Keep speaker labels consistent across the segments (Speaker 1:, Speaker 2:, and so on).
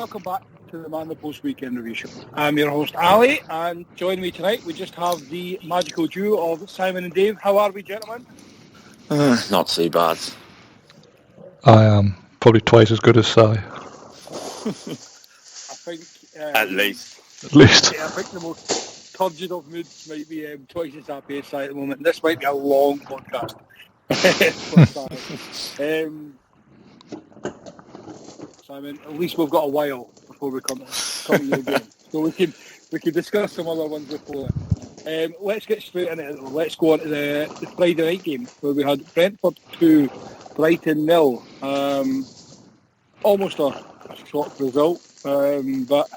Speaker 1: welcome back to the Man the Post Weekend Review Show. I'm your host Ali, and joining me tonight we just have the magical duo of Simon and Dave. How are we, gentlemen?
Speaker 2: Not too bad.
Speaker 3: I am probably twice as good as Si.
Speaker 1: I think...
Speaker 2: At least.
Speaker 1: Yeah, I think the most turgid of moods might be twice as happy as Si at the moment. This might be a long podcast. Simon, at least we've got a while before we come to you again, so we can discuss some other ones before. Let's get straight into it. Let's go on to the Friday night game where we had Brentford 2, Brighton 0. Almost a shock result, but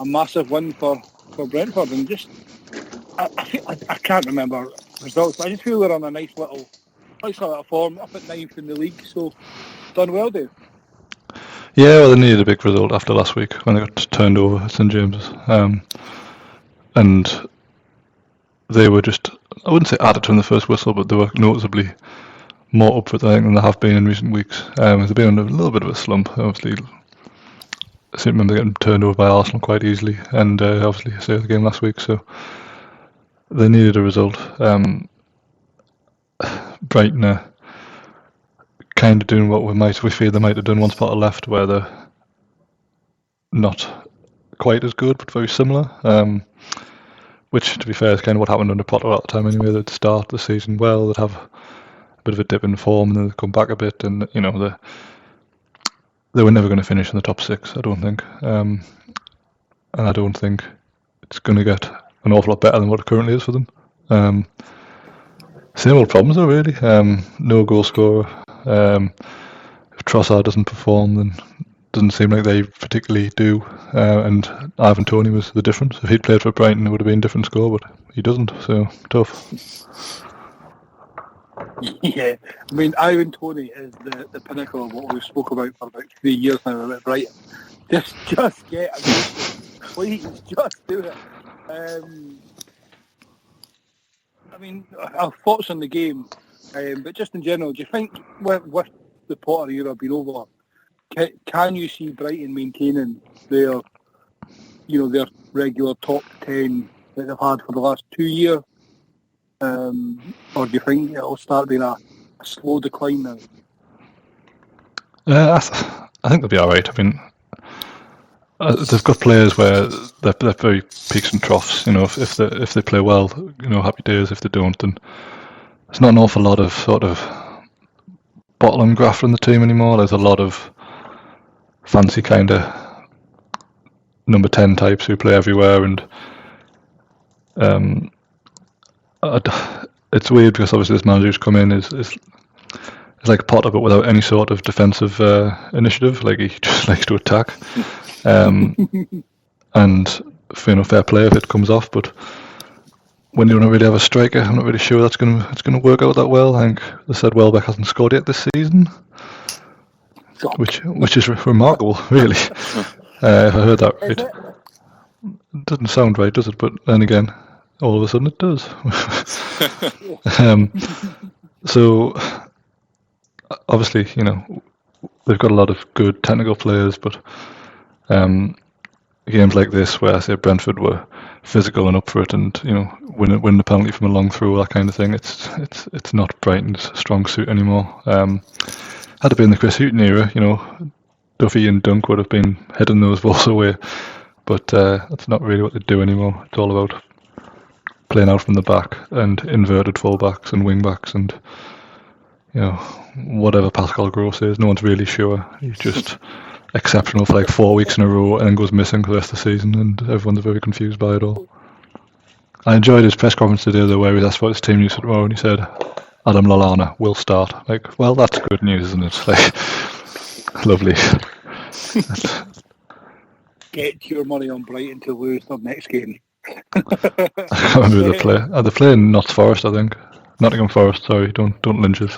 Speaker 1: a massive win for Brentford. And just I can't remember results, but I just feel they're on a nice little form, up at 9th in the league. So done well, Dave.
Speaker 3: Yeah, well, they needed a big result after last week when they got turned over at St James's. And they were just, I wouldn't say added to in the first whistle, but they were noticeably more up for it, I think, than they have been in recent weeks. They've been on a little bit of a slump, obviously. I seem to remember getting turned over by Arsenal quite easily, and obviously, I say the game last week, so they needed a result. Brighton are kind of doing what we fear they might have done once Potter left, where they're not quite as good, but very similar. Which, to be fair, is kind of what happened under Potter at the time anyway. They'd start the season well, they'd have a bit of a dip in form, and then they'd come back a bit, and they were never going to finish in the top 6, I don't think. And I don't think it's going to get an awful lot better than what it currently is for them. Same old problems though, really. No goal scorer. If Trossard doesn't perform, then it doesn't seem like they particularly do. And Ivan Toney was the difference. If he'd played for Brighton, it would have been a different score, but he doesn't, so tough.
Speaker 1: Yeah, I mean, Ivan Toney is the pinnacle of what we've spoke about for about 3 years now about Brighton. Just get a goal. Please, just do it. I mean, our thoughts on the game, but just in general, do you think with the Potter era being over, can you see Brighton maintaining their regular top 10 that they've had for the last 2 years? Or do you think it'll start being a slow decline now?
Speaker 3: I think they'll be all right. I mean, they've got players where they're very peaks and troughs. If they play well, happy days. If they don't, then there's not an awful lot of sort of bottle and grafter in the team anymore. There's a lot of fancy kind of number 10 types who play everywhere, and it's weird because obviously this manager who's come in is like Potter, but without any sort of defensive initiative. Like, he just likes to attack. And fair play if it comes off, but when you don't really have a striker, I'm not really sure it's going to work out that well. I think they said Welbeck hasn't scored yet this season, which is remarkable, really. If I heard that right, it doesn't sound right, does it? But then again, all of a sudden it does. So obviously, they've got a lot of good technical players, but games like this, where I say Brentford were physical and up for it, and win the penalty from a long throw, that kind of thing, it's not Brighton's strong suit anymore. Had it been the Chris Hughton era, Duffy and Dunk would have been heading those balls away, but that's not really what they do anymore. It's all about playing out from the back and inverted full-backs and wing-backs, and whatever Pascal Gross is, no one's really sure. He's just exceptional for like 4 weeks in a row and then goes missing for the rest of the season, and everyone's very confused by it all. I enjoyed his press conference today though, where he asked about his team news tomorrow, and he said Adam Lallana will start. Like, well, that's good news, isn't it? Like, lovely.
Speaker 1: Get your money on Brighton to lose their next game.
Speaker 3: I can't remember who they play. They're playing Notts Forest, I think. Nottingham Forest, sorry, don't lynch us.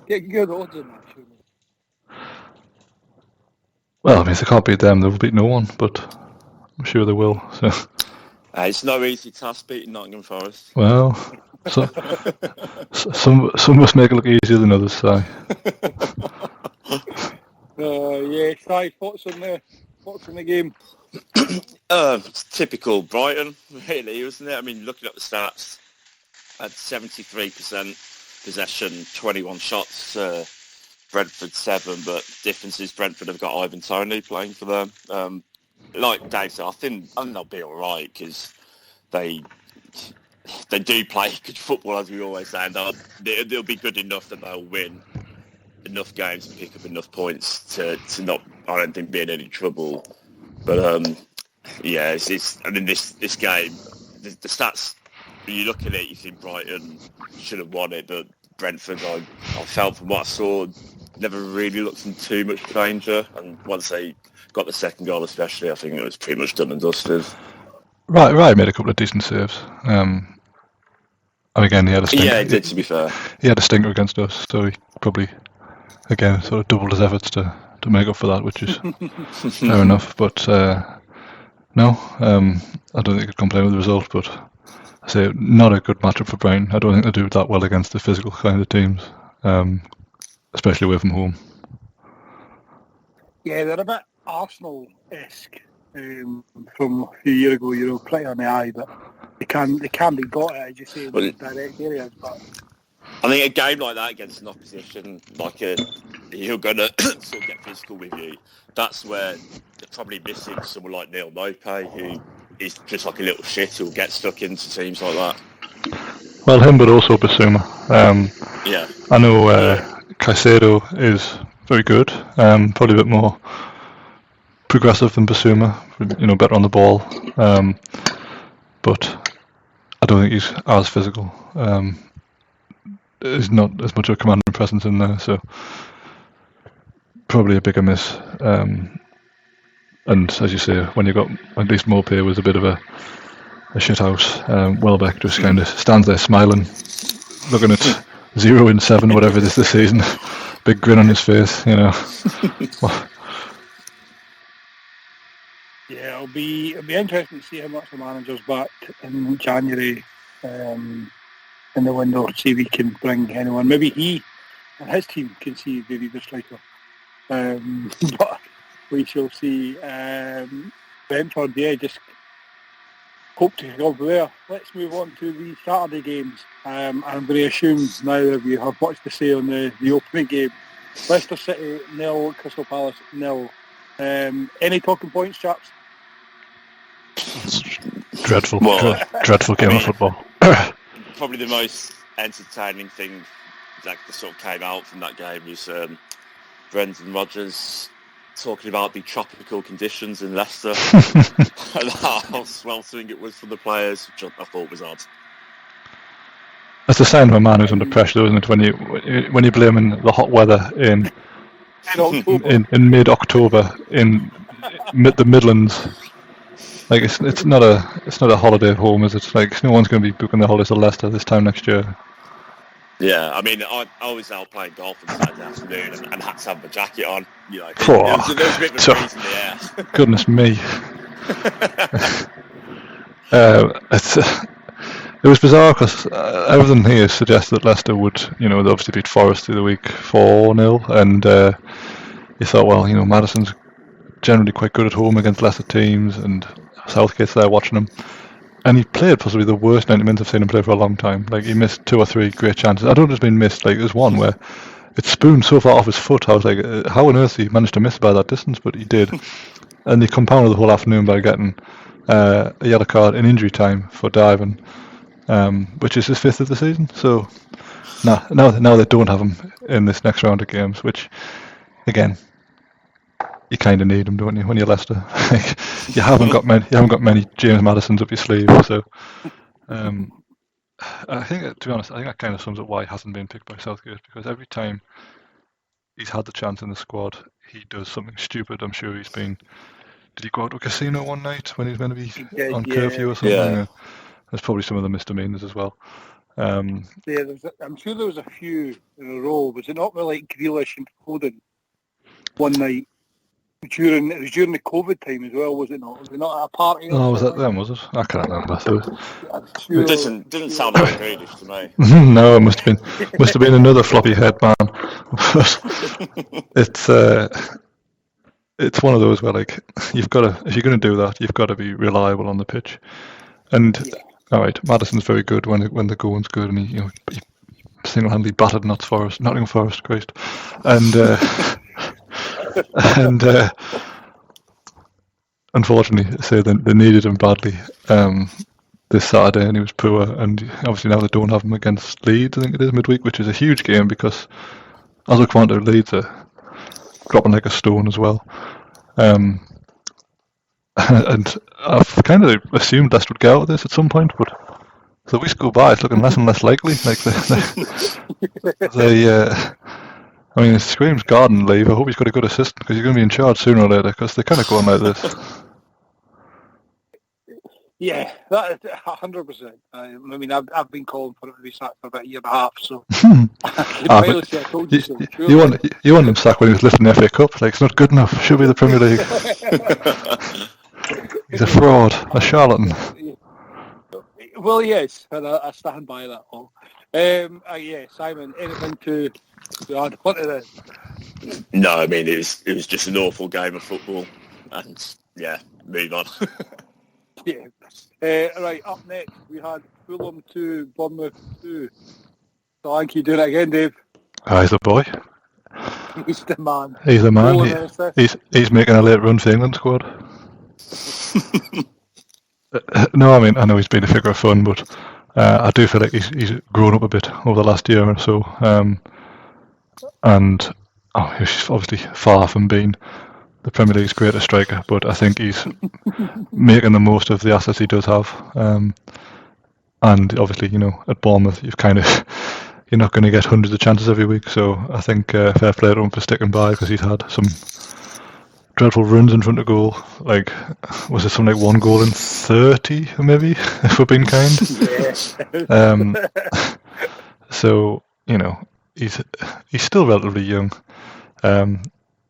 Speaker 1: Get good odds on that.
Speaker 3: Well, I mean, if they can't beat them, they'll beat no one, but I'm sure they will. So.
Speaker 2: It's no easy task beating Nottingham Forest.
Speaker 3: Well, some must make it look easier than others, so.
Speaker 1: Si, thoughts on the game?
Speaker 2: It's typical Brighton, really, wasn't it? I mean, looking at the stats, had 73% possession, 21 shots, Brentford 7, but difference is Brentford have got Ivan Toney playing for them. Like Dave said, I think they'll be all right because they do play good football, as we always say, and they'll be good enough that they'll win enough games and pick up enough points to not, I don't think, be in any trouble. But it's I mean, this game, the stats, when you look at it, you think Brighton should have won it, but Brentford, I felt from what I saw, never really looked in too much danger, and once they got the second goal especially, I think it was pretty much done and dusted.
Speaker 3: Right, made a couple of decent saves. And again, he had a stinker.
Speaker 2: Yeah, he did, to be fair.
Speaker 3: He had a stinker against us, so he probably, again, sort of doubled his efforts to make up for that, which is fair enough. But no, I don't think I could complain with the result, but I say not a good matchup for Brighton. I don't think they do that well against the physical kind of teams, especially away from home.
Speaker 1: Yeah, they're a bit Arsenal-esque from a few years ago, pretty on the eye, but they can be got at, as you say, in direct areas. But
Speaker 2: I think a game like that against an opposition, like you're going to sort of get physical with you, that's where they're probably missing someone like Neil Maupay, who is just like a little shit who'll get stuck into teams like that.
Speaker 3: Well, him, but also Basuma.
Speaker 2: Yeah.
Speaker 3: I know Caicedo is very good, probably a bit more progressive than Basuma, better on the ball, but I don't think he's as physical. There's not as much of a commanding presence in there, so probably a bigger miss. And as you say, when you got at least Maupay was a bit of a shithouse. Welbeck just kind of stands there smiling, looking at 0 in 7, whatever it is this season. Big grin on his face,
Speaker 1: Yeah, it'll be interesting to see how much the manager's back in January in the window. See if he can bring anyone. Maybe he and his team can see the leader striker. But we shall see. Brentford, just hope to go there. Let's move on to the Saturday games. I'm going to assume neither of you have much to say on the opening game. Leicester City 0, Crystal Palace 0. Any talking points, chaps?
Speaker 3: Dreadful game of football.
Speaker 2: Probably the most entertaining thing that sort of came out from that game was Brendan Rodgers talking about the tropical conditions in Leicester and how sweltering it was for the players, which I thought was odd.
Speaker 3: That's a sign of a man who's under pressure, isn't it? When you're blaming the hot weather in mid-October in the Midlands. Like it's not a holiday home, is it? Like no one's going to be booking their holidays to Leicester this time next year.
Speaker 2: Yeah, I mean, I was out playing golf on Saturday afternoon and had to have my jacket on. There was a bit of a breeze in the air.
Speaker 3: Goodness me. It was bizarre because everything here suggests that Leicester would, they obviously beat Forest the other week 4-0, and you thought, well, Maddison's generally quite good at home against lesser teams, and Southgate's there watching him. And he played possibly the worst 90 minutes I've seen him play for a long time. Like, he missed 2 or 3 great chances. I don't just mean missed, like, there's one where it spooned so far off his foot, I was like, how on earth he managed to miss by that distance? But he did. And he compounded the whole afternoon by getting a yellow card in injury time for diving, which is his 5th of the season. So now they don't have him in this next round of games, which, again, you kind of need him, don't you, when you're Leicester? You haven't got many James Maddisons up your sleeve. So I think, to be honest, that kind of sums up why he hasn't been picked by Southgate, because every time he's had the chance in the squad, he does something stupid. I'm sure he's been. Did he go out to a casino one night when he was meant to be on curfew or something? Yeah. There's probably some of the misdemeanors as well.
Speaker 1: I'm sure there was a few in a row. Was it not with like Grealish and Foden one night? It was during the COVID time as well, was it not? Was it not at a party?
Speaker 3: Oh, was that them, was it? I can't remember.
Speaker 2: It didn't sound like Grealish to me.
Speaker 3: No, it must have been another floppy head man. It's it's one of those where like you've got to, if you're going to do that, you've got to be reliable on the pitch. And all right, Maddison's very good when the going's good, and he single-handedly battered Nottingham Forest, Christ, and and unfortunately, say they needed him badly this Saturday, and he was poor. And obviously now they don't have him against Leeds, I think it is midweek, which is a huge game because, as we come on to, Leeds are dropping like a stone as well. And I've kind of assumed Leicester would get out of this at some point, but as the weeks go by, it's looking less and less likely. Like I mean, it screams garden leave. I hope he's got a good assistant because he's going to be in charge sooner or later because they're kind of going like this.
Speaker 1: Yeah, that 100%. I mean, I've been calling for it to be sacked for about a year and a half, so I told you so.
Speaker 3: You want him sacked when he was lifting the FA Cup? Like, it's not good enough. Should be the Premier League. He's a fraud, a charlatan.
Speaker 1: Well, yes, and I stand by that all. Yeah, Simon, anything to add on to this?
Speaker 2: No, I mean, it was just an awful game of football, and yeah, move on.
Speaker 1: Yeah. Right, up next we had Fulham 2, Bournemouth 2. So I think you're doing it again, Dave.
Speaker 3: He's a boy.
Speaker 1: He's the man.
Speaker 3: He's the man. He's making a late run for the England squad. No, I mean, I know he's been a figure of fun, but I do feel like he's grown up a bit over the last year or so. And he's obviously far from being the Premier League's greatest striker, but I think he's making the most of the assets he does have. And obviously, at Bournemouth, you're not going to get hundreds of chances every week. So I think fair play to him for sticking by because he's had some dreadful runs in front of goal. Like, was it something like 1 goal in 30, maybe, if we're being kind?
Speaker 1: Yeah.
Speaker 3: So he's still relatively young.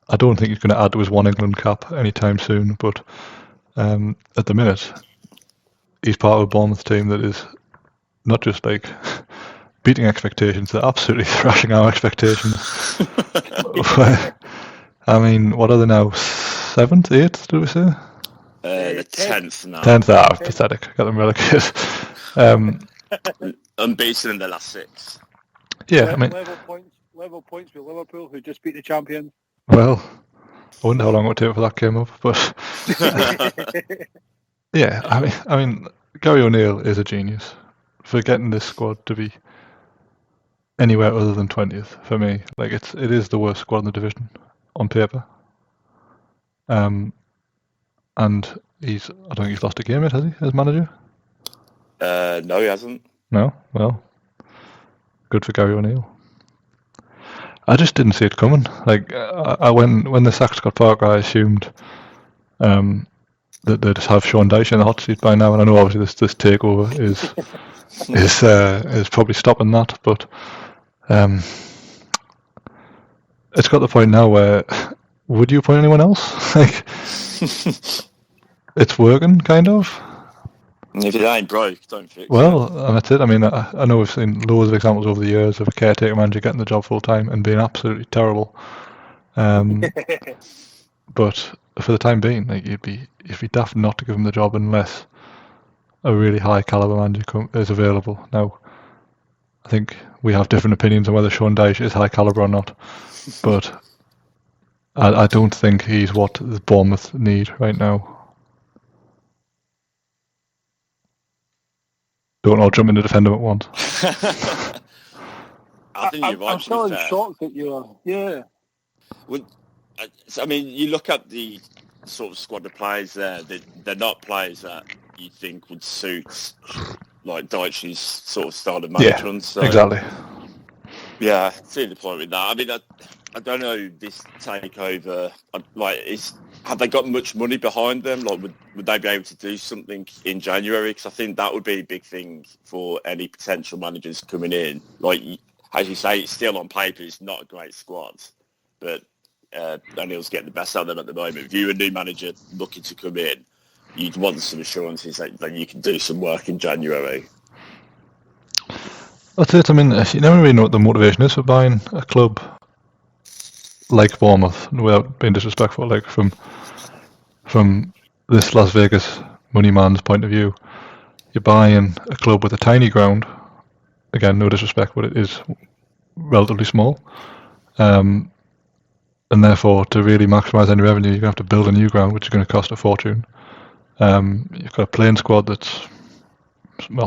Speaker 3: I don't think he's going to add to his one England cap anytime soon, but at the minute, he's part of a Bournemouth team that is not just like beating expectations, they're absolutely thrashing our expectations. I mean, what are they now? 7th, 8th, did we say?
Speaker 2: The 10th now.
Speaker 3: 10th, pathetic. Got them relegated.
Speaker 2: Unbeaten in the last 6.
Speaker 3: Yeah, I mean,
Speaker 1: level points with Liverpool, who just beat the champion.
Speaker 3: Well, I wonder how long it would take for that came up, but yeah, I mean, Gary O'Neill is a genius for getting this squad to be anywhere other than 20th for me. Like, it is the worst squad in the division on paper. And I don't think he's lost a game yet, has he, as manager?
Speaker 2: No, he hasn't.
Speaker 3: No? Well, good for Gary O'Neill. I just didn't see it coming. Like, when the sacked Scott Parker, I assumed that they'd have Sean Dyche in the hot seat by now, and I know obviously this takeover is probably stopping that, but it's got the point now where would you appoint anyone else? Like, it's working, kind of.
Speaker 2: If it ain't broke, don't fix it.
Speaker 3: Well, and that's it. I mean, I know we've seen loads of examples over the years of a caretaker manager getting the job full time and being absolutely terrible. But for the time being, like, you'd be daft not to give him the job unless a really high caliber manager is available. Now, I think we have different opinions on whether Sean Dyche is high caliber or not, but I don't think he's what the Bournemouth need right now. Don't all jump in to defend him at once.
Speaker 2: I think you're right.
Speaker 1: I'm still in shock that you are. Yeah.
Speaker 2: Well, I mean, you look at the sort of squad of players there. They're not players that you think would suit like Dyche's sort of style of management.
Speaker 3: Yeah,
Speaker 2: so,
Speaker 3: exactly.
Speaker 2: Yeah, I see the point with that. I mean, I don't know this takeover. Have they got much money behind them? Like, would they be able to do something in January? Because I think that would be a big thing for any potential managers coming in. Like, as you say, it's still on paper, it's not a great squad, but O'Neill's getting the best out of them at the moment. If you're a new manager looking to come in, you'd want some assurances that you can do some work in January.
Speaker 3: That's it. I mean, you never really know what the motivation is for buying a club like Bournemouth, without being disrespectful, like from this Las Vegas money man's point of view, you're buying a club with a tiny ground. Again, no disrespect, but it is relatively small. And therefore, to really maximise any revenue, you're going to have to build a new ground, which is going to cost a fortune. You've got a playing squad that's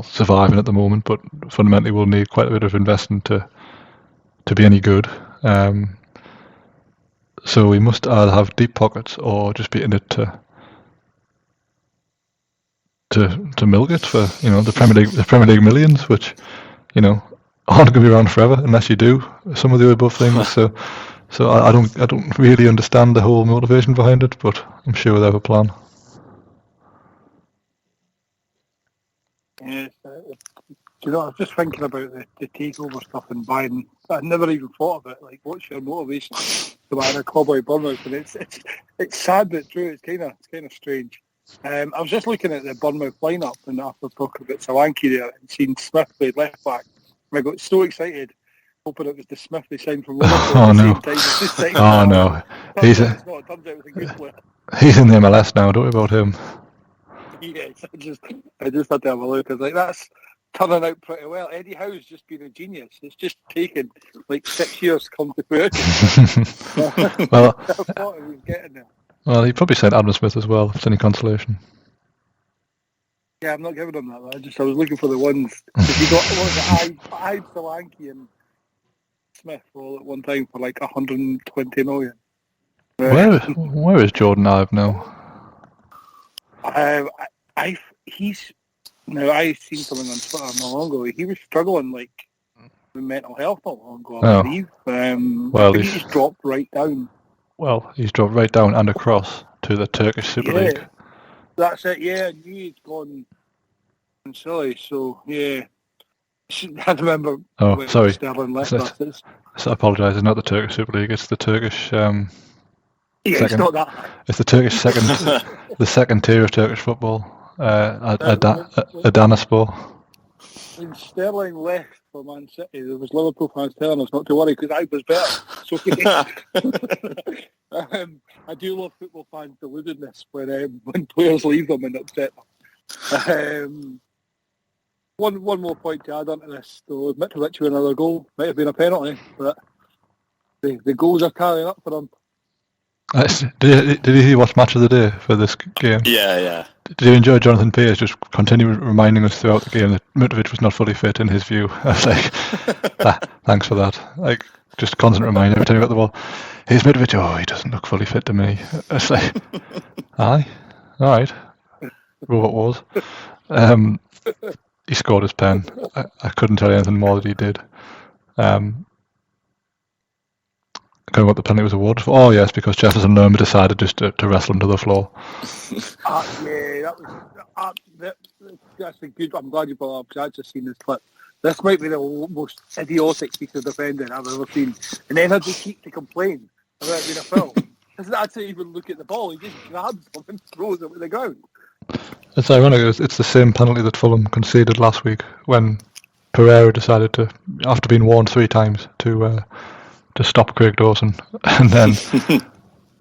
Speaker 3: surviving at the moment, but fundamentally will need quite a bit of investment to be any good. So we must either have deep pockets or just be in it to milk it for the Premier League millions, which aren't going to be around forever unless you do some of the above things. So I don't really understand the whole motivation behind it, but I'm sure they have a plan.
Speaker 1: Yeah, I was just thinking about the takeover stuff and buying. I never even thought of it. Like, what's your motivation to buy a club like Bournemouth? And it's sad but true. It's kind of strange. I was just looking at the Bournemouth lineup, and after talking about Solanke there and seeing Smith played left back, I got so excited, hoping it was the Smith they signed from Liverpool.
Speaker 3: Oh
Speaker 1: no!
Speaker 3: Oh no! He's in the MLS now. Don't worry about him.
Speaker 1: Yes, I just had to have a look. I was like, that's turning out pretty well. Eddie Howe's just been a genius. It's just taken like 6 years to come to fruition.
Speaker 3: Well,
Speaker 1: I thought he was getting there.
Speaker 3: Well, he probably said Adam Smith as well, if it's any consolation.
Speaker 1: Yeah, I'm not giving him that. I was looking for the ones. If you got Ibe, Solanke and Smith all at one time for like 120 million.
Speaker 3: Where is Jordan Ibe now?
Speaker 1: I seen something on Twitter not long ago. He was struggling like with mental health not long ago, I believe.
Speaker 3: Well,
Speaker 1: he's dropped right down.
Speaker 3: Well, he's dropped right down and across to the Turkish Super League.
Speaker 1: That's it. Yeah, I knew he'd gone silly. So yeah, I remember.
Speaker 3: Oh, sorry.
Speaker 1: Sterling left us.
Speaker 3: I apologise. It's not the Turkish Super League. It's the Turkish.
Speaker 1: Yeah, it's not that.
Speaker 3: It's the Turkish second, the second tier of Turkish football. Adanaspor.
Speaker 1: When Sterling left for Man City, there was Liverpool fans telling us not to worry because I was better. So I do love football fans deluding this when players leave them and upset them. One more point to add on to this, though. Mitrovic with another goal might have been a penalty, but the goals are carrying up for him.
Speaker 3: Did you watch Match of the Day for this game?
Speaker 2: Yeah.
Speaker 3: Did you enjoy Jonathan Pearce just continue reminding us throughout the game that Mitrovic was not fully fit in his view? I was like, thanks for that. Like, just constant reminder every time you got the ball. Here's Mitrovic. Oh, he doesn't look fully fit to me. It's like, aye, all right. Robot was. He scored his pen. I couldn't tell you anything more that he did. I don't know what the penalty was awarded for. Oh yes, because Jefferson Lerma decided just to wrestle him to the floor.
Speaker 1: Yeah, that's a good. I'm glad you brought up because I've just seen this clip. This might be the most idiotic piece of defending I've ever seen. And then had to keep to complain about it being a foul. Doesn't actually even look at the ball. He just grabs them and throws it to the ground. It's
Speaker 3: ironic. It's the same penalty that Fulham conceded last week when Pereira decided to, after being warned 3 times, to stop Craig Dawson, and then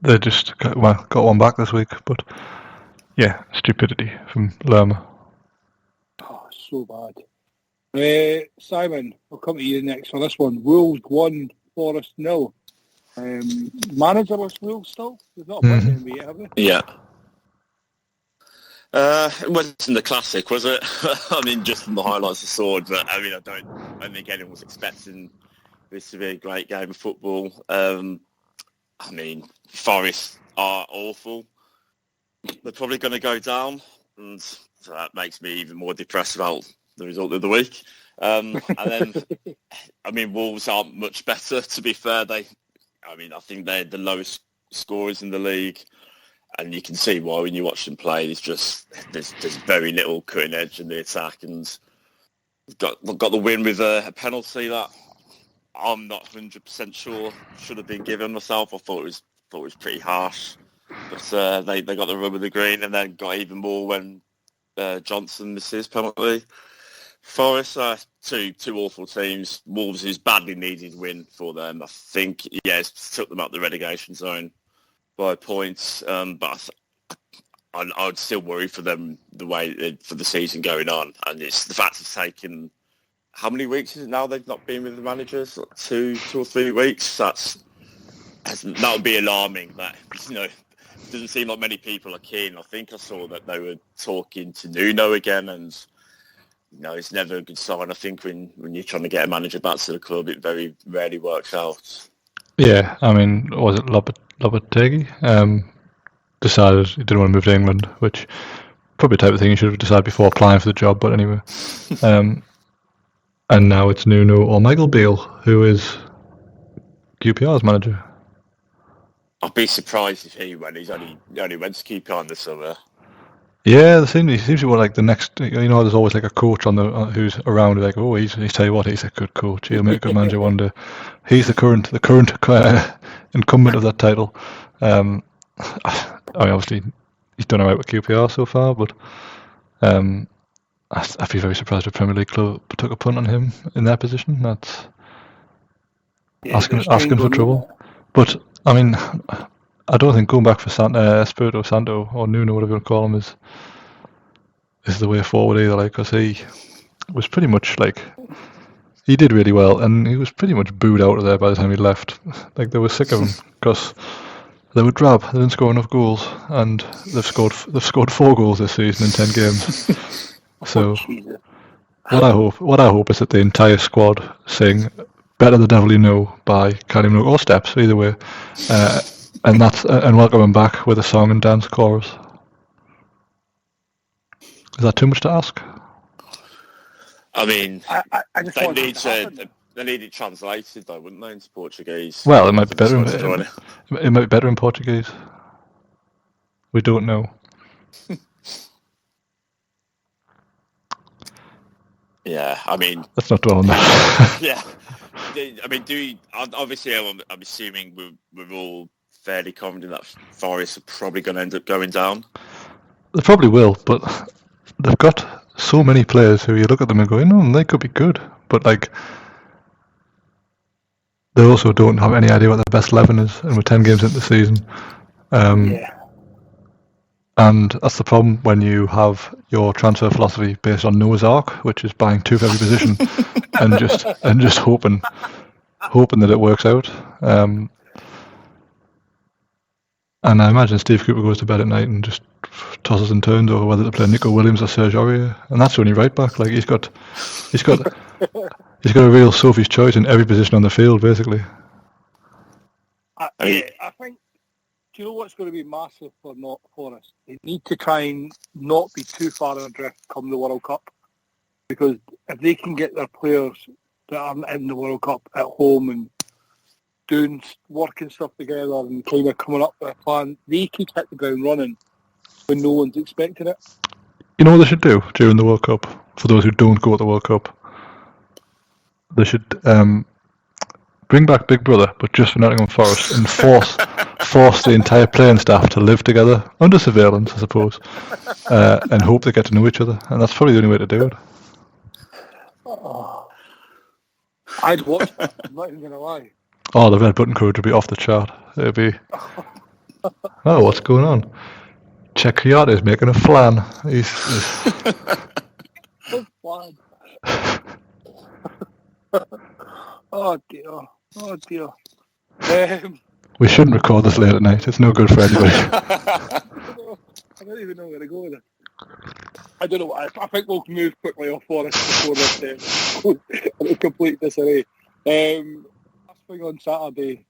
Speaker 3: they just got one back this week. But yeah, stupidity from Lerma.
Speaker 1: Oh, so bad. Simon, I'll come to you next on this one. Wolves 1, Forest 0. Managerless Wolves still? There's not a point in the NBA, have they?
Speaker 2: Yeah. It wasn't the classic, was it? I mean, just from the highlights I saw, but I mean, I don't think anyone was expecting this to be a great game of football. I mean, Forest are awful. They're probably going to go down, and so that makes me even more depressed about the result of the week. And then, I mean, Wolves aren't much better, to be fair. I think they're the lowest scorers in the league, and you can see why when you watch them play. There's very little cutting edge in the attack, and got the win with a penalty that I'm not 100% sure should have been given myself. I thought it was pretty harsh, but they got the rub of the green, and then got even more when Johnson missed his penalty. Forest are two awful teams. Wolves is badly needed win for them. I think, it's took them up the relegation zone by points, but I would still worry for them for the season going on, and it's the fact it's taken how many weeks is it now they've not been with the managers? Like 2 or 3 weeks. That would be alarming. That it doesn't seem like many people are keen. I think I saw that they were talking to Nuno again, and it's never a good sign. I think when you're trying to get a manager back to the club, it very rarely works out.
Speaker 3: Yeah, I mean, was it Lopetegui? Decided he didn't want to move to England, which probably the type of thing you should have decided before applying for the job. But anyway, and now it's Nuno or Michael Beale, who is QPR's manager.
Speaker 2: I'd be surprised if he went. He only went to QPR in the summer.
Speaker 3: Yeah, he seems to be like the next. There's always like a coach on the who's around. Like, oh, he's tell you what, he's a good coach. He'll make a good manager one day. He's the current incumbent of that title. I mean, obviously, he's done alright with QPR so far, but I'd be very surprised if Premier League club took a punt on him in that position. That's asking for trouble. But I mean, I don't think going back for Espirito Santo or Nuno, whatever you want to call him, is the way forward either. Like, because he was pretty much like, he did really well, and he was pretty much booed out of there by the time he left. Like, they were sick of him because they were drab. They didn't score enough goals, and they've scored 4 goals this season in 10 games. So what I hope is that the entire squad sing "Better the Devil You Know" by Kylie Minogue or Steps, either way, and welcome him back with a song and dance chorus. Is that too much to ask?
Speaker 2: I mean,
Speaker 1: I just
Speaker 2: they need it translated though, wouldn't they, into Portuguese?
Speaker 3: Well, it might be better. It might be better in Portuguese. We don't know.
Speaker 2: Yeah, I mean,
Speaker 3: let's not dwell on that.
Speaker 2: Yeah, I mean, obviously, I'm assuming we're all fairly confident that Forest are probably going to end up going down.
Speaker 3: They probably will, but they've got so many players who you look at them and go, they could be good, but like, they also don't have any idea what their best 11 is, and we're 10 games into the season. And that's the problem when you have your transfer philosophy based on Noah's Ark, which is buying 2 for every position and just hoping that it works out. And I imagine Steve Cooper goes to bed at night and just tosses and turns over whether to play Nico Williams or Serge Aurier, and that's only right back. Like, he's got a real Sophie's choice in every position on the field, basically.
Speaker 1: I think. Do you know what's going to be massive for Forest? They need to try and not be too far adrift come the World Cup, because if they can get their players that are in the World Cup at home and working stuff together and kind of coming up with a plan, they could hit the ground running when no one's expecting it.
Speaker 3: You know what they should do during the World Cup? For those who don't go to the World Cup, they should bring back Big Brother, but just for Nottingham Forest, and force the entire playing staff to live together under surveillance, I suppose, and hope they get to know each other. And that's probably the only way to do it.
Speaker 1: I'd watch it. I'm not even going to lie.
Speaker 3: Oh, the Red Button Crew would be off the chart. It'd be, oh, what's going on? Check Kayate is making a flan. He's
Speaker 1: flan. Oh dear.
Speaker 3: We shouldn't record this late at night. It's no good for anybody.
Speaker 1: I don't even know where to go with it. I don't know. I think we'll move quickly off Forest before this goes in a complete disarray. Last thing on Saturday,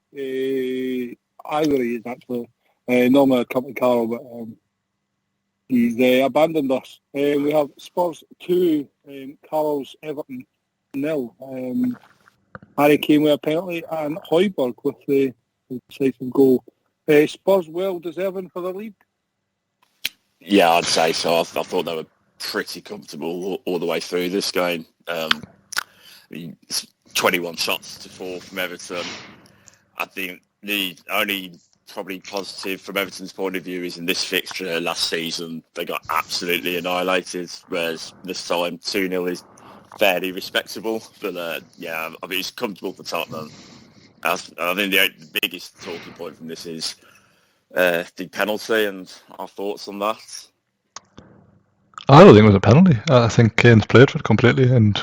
Speaker 1: Ivory is actually normally I'd come to Carl, but he's abandoned us. We have Spurs 2, Carl's Everton 0. Harry Kane with a penalty and Højbjerg with the decisive goal. Spurs well deserving for the lead.
Speaker 2: Yeah, I'd say so. I thought they were pretty comfortable all the way through this game. 21 shots to 4 from Everton. I think the only probably positive from Everton's point of view is in this fixture last season, they got absolutely annihilated, whereas this time 2-0 is fairly respectable. But yeah, I mean, it's comfortable for Tottenham. I think the biggest talking point from this is the penalty and our thoughts on that.
Speaker 3: I don't think it was a penalty. I think Kane's played for it completely, and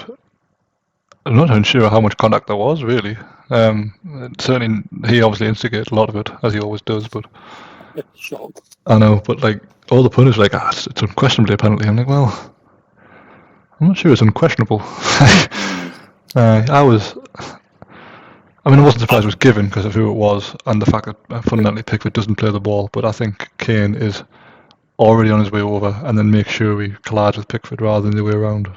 Speaker 3: I'm not even sure how much contact there was, really. Certainly, he obviously instigated a lot of it, as he always does, but...
Speaker 1: Shocked.
Speaker 3: I know, but like, all the punters are like, it's unquestionably a penalty. I'm like, well, I'm not sure it's unquestionable. I wasn't surprised it was given because of who it was and the fact that fundamentally Pickford doesn't play the ball, but I think Kane is already on his way over and then make sure he collides with Pickford rather than the way around.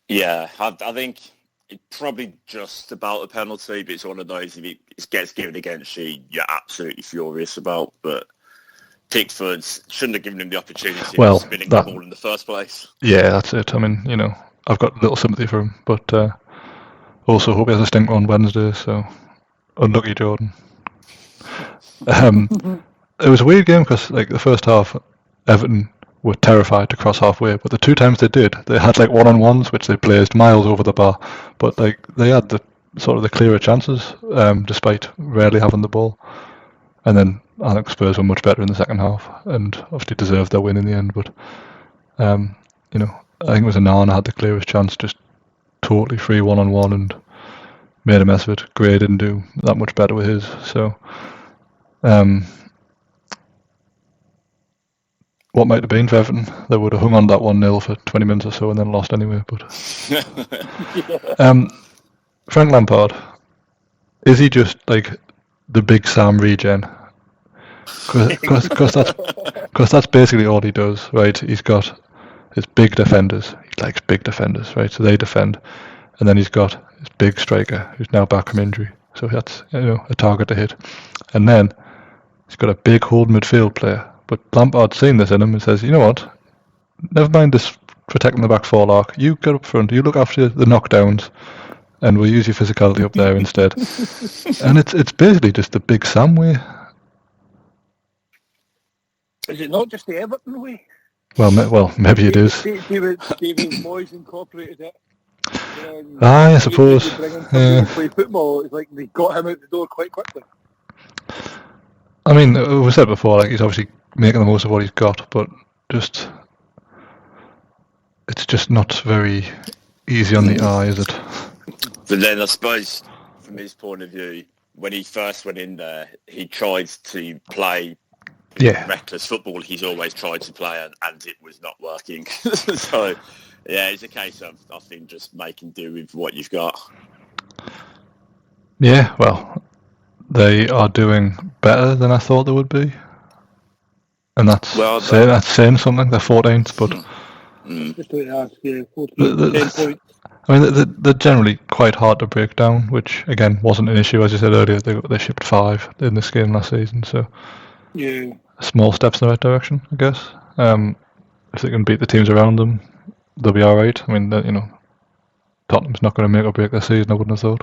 Speaker 2: Yeah, I think it's probably just about a penalty, but it's one of those, if it gets given against you, you're absolutely furious about, but Pickford shouldn't have given him the opportunity of spinning the ball in the first place.
Speaker 3: Yeah, that's it. I mean, I've got little sympathy for him, but also hope he has a stinker on Wednesday, so unlucky Jordan. It was a weird game because like the first half, Everton were terrified to cross halfway, but the two times they did, they had like one-on-ones which they blazed miles over the bar, but like they had the sort of the clearer chances despite rarely having the ball. And then I think Spurs were much better in the second half and obviously deserved their win in the end. But I think it was Onana had the clearest chance, just totally free one-on-one and made a mess of it. Gray didn't do that much better with his. So what might have been for Everton, they would have hung on that 1-0 for 20 minutes or so and then lost anyway. But Frank Lampard, is he just like the big Sam regen? Because that's basically all he does, right? He's got his big defenders. He likes big defenders, right? So they defend, and then he's got his big striker who's now back from injury. So that's a target to hit, and then he's got a big hold midfield player. But Lampard's seen this in him and says, you know what? Never mind this protecting the back four arc. You get up front. You look after the knockdowns. And we'll use your physicality up there instead. And it's basically just the big Sam way.
Speaker 1: Is it not just the Everton way?
Speaker 3: Well, maybe it is.
Speaker 1: David Moyes incorporated it.
Speaker 3: I suppose.
Speaker 1: To play football, it's like they got him out the door quite quickly.
Speaker 3: I mean, we said before, like he's obviously making the most of what he's got, but it's just not very easy on the eye, is it?
Speaker 2: But then I suppose, from his point of view, when he first went in there, he tried to play reckless football he's always tried to play, and it was not working. So, yeah, it's a case of, I think, just making do with what you've got.
Speaker 3: Yeah, well, they are doing better than I thought they would be. And that's saying something. They're 14th, but...
Speaker 1: Just to ask, 14, 10 points.
Speaker 3: I mean, they're generally quite hard to break down, which, again, wasn't an issue. As you said earlier, they shipped 5 in this game last season, so small steps in the right direction, I guess. If they can beat the teams around them, they'll be all right. I mean, Tottenham's not going to make or break their season, I wouldn't have thought.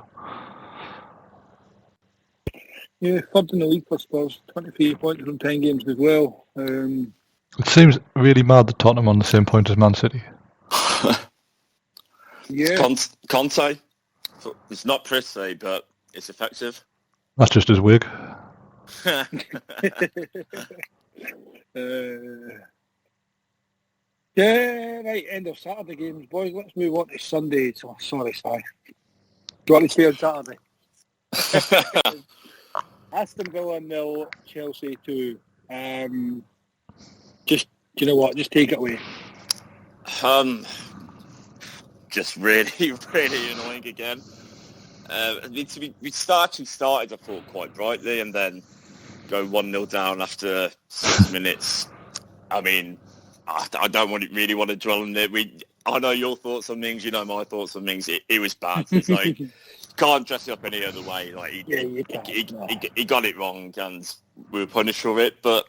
Speaker 1: Yeah, third in the league for Spurs, 23 points from 10 games as well.
Speaker 3: It seems really mad that Tottenham are on the same point as Man City.
Speaker 1: Yeah.
Speaker 2: Conte. It's not pretty, but it's effective.
Speaker 3: That's just his wig.
Speaker 1: Right, end of Saturday games, boys. Let's move on to Sunday. Oh, sorry, Si. Do you want to stay on Saturday? Aston Villa 0, Chelsea 2. Just, do you know what? Just take it away.
Speaker 2: Just really, really annoying again. We started, I thought, quite brightly, and then go 1-0 down after 6 minutes. I mean, I don't really want to dwell on it. I know your thoughts on things, you know my thoughts on things. It was bad. It's like, can't dress it up any other way. Like he got it wrong, and we were punished for it. But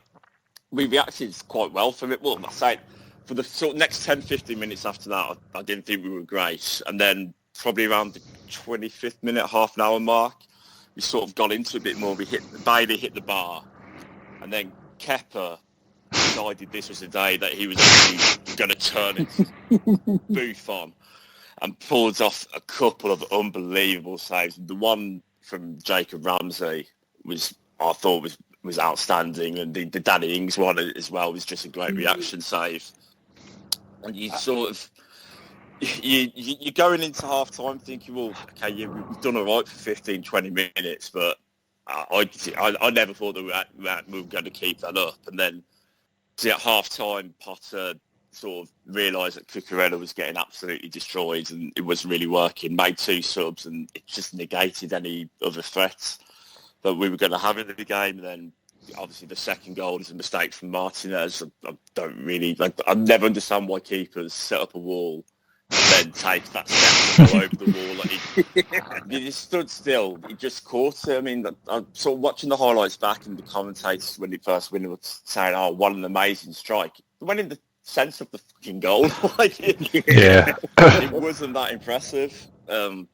Speaker 2: we reacted quite well from it. Well, I say, for the sort of next 10-15 minutes after that, I didn't think we were great. And then probably around the 25th minute, half an hour mark, we sort of got into a bit more. Bailey hit the bar, and then Kepa decided this was the day that he was actually going to turn his booth on, and pulled off a couple of unbelievable saves. The one from Jacob Ramsey I thought was outstanding, and the Danny Ings one as well was just a great reaction save. And you sort of you're going into half time thinking, well, okay, yeah, we've done all right for 15, 20 minutes, but I never thought that we were going to keep that up. And then at half time, Potter sort of realised that Cucurella was getting absolutely destroyed and it wasn't really working, made 2 subs, and it just negated any other threats that we were going to have in the game. And then obviously the second goal is a mistake from Martinez. I don't really, I never understand why keepers set up a wall and then take that step to go over the wall. He just stood still. He just caught it. I mean, I'm sort of watching the highlights back, and the commentators, when he first won, were saying, "Oh, what an amazing strike!" It went in the sense of the fucking goal. It wasn't that impressive. And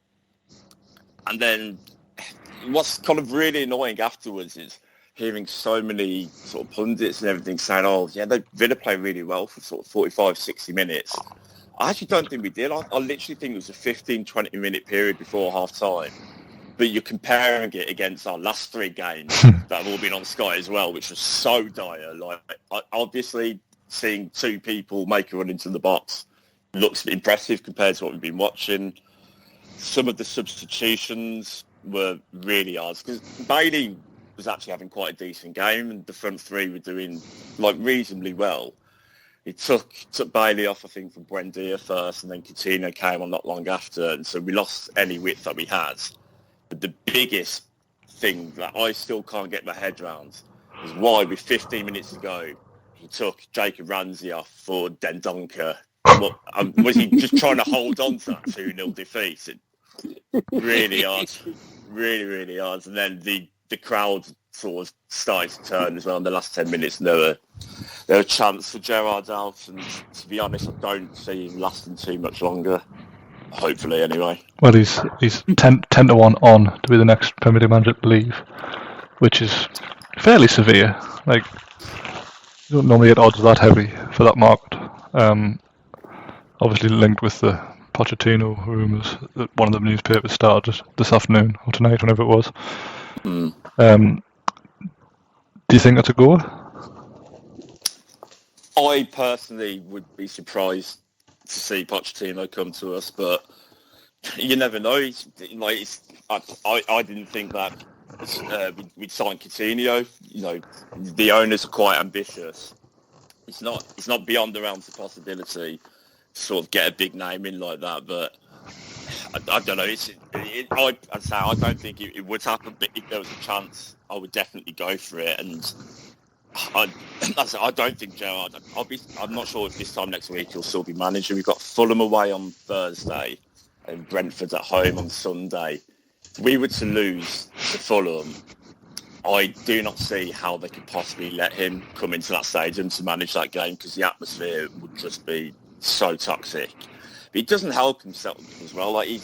Speaker 2: then what's kind of really annoying afterwards is hearing so many sort of pundits and everything saying, "Oh, yeah, Villa played really well for sort of 45, 60 minutes." I actually don't think we did. I literally think it was a 15, 20-minute period before half-time. But you're comparing it against our last 3 games that have all been on Sky as well, which was so dire. Like, obviously, seeing 2 people make a run into the box looks impressive compared to what we've been watching. Some of the substitutions were really odd, because Bailey was actually having quite a decent game, and the front 3 were doing reasonably well. He took Bailey off, I think, from Buendia first, and then Coutinho came on not long after, and so we lost any width that we had. But the biggest thing that I still can't get my head around is why, with 15 minutes to go, he took Jacob Ramsey off for Dendoncker. Was he just trying to hold on to that 2-0 defeat? Really odd. Really, really odd. And then the crowd sort of started to turn as well in the last 10 minutes, and there were a chance for Gerrard out, and to be honest, I don't see him lasting too much longer. Hopefully, anyway.
Speaker 3: Well, he's 10 to 1 on to be the next Premier League manager to leave, which is fairly severe. Like, you don't normally get odds that heavy for that market. Obviously linked with the Pochettino rumours that one of the newspapers started this afternoon or tonight, whenever it was. Do you think that's a goer?
Speaker 2: I personally would be surprised to see Pochettino come to us, but you never know. I didn't think that we'd sign Coutinho. You know, the owners are quite ambitious. It's not beyond the realms of possibility to sort of get a big name in like that, but I don't know. I don't think it would happen, but if there was a chance, I would definitely go for it. And I don't think Gerrard. I'm not sure if this time next week he'll still be manager. We've got Fulham away on Thursday and Brentford at home on Sunday. If we were to lose to Fulham, I do not see how they could possibly let him come into that stadium to manage that game, because the atmosphere would just be so toxic. But he doesn't help himself as well. Like,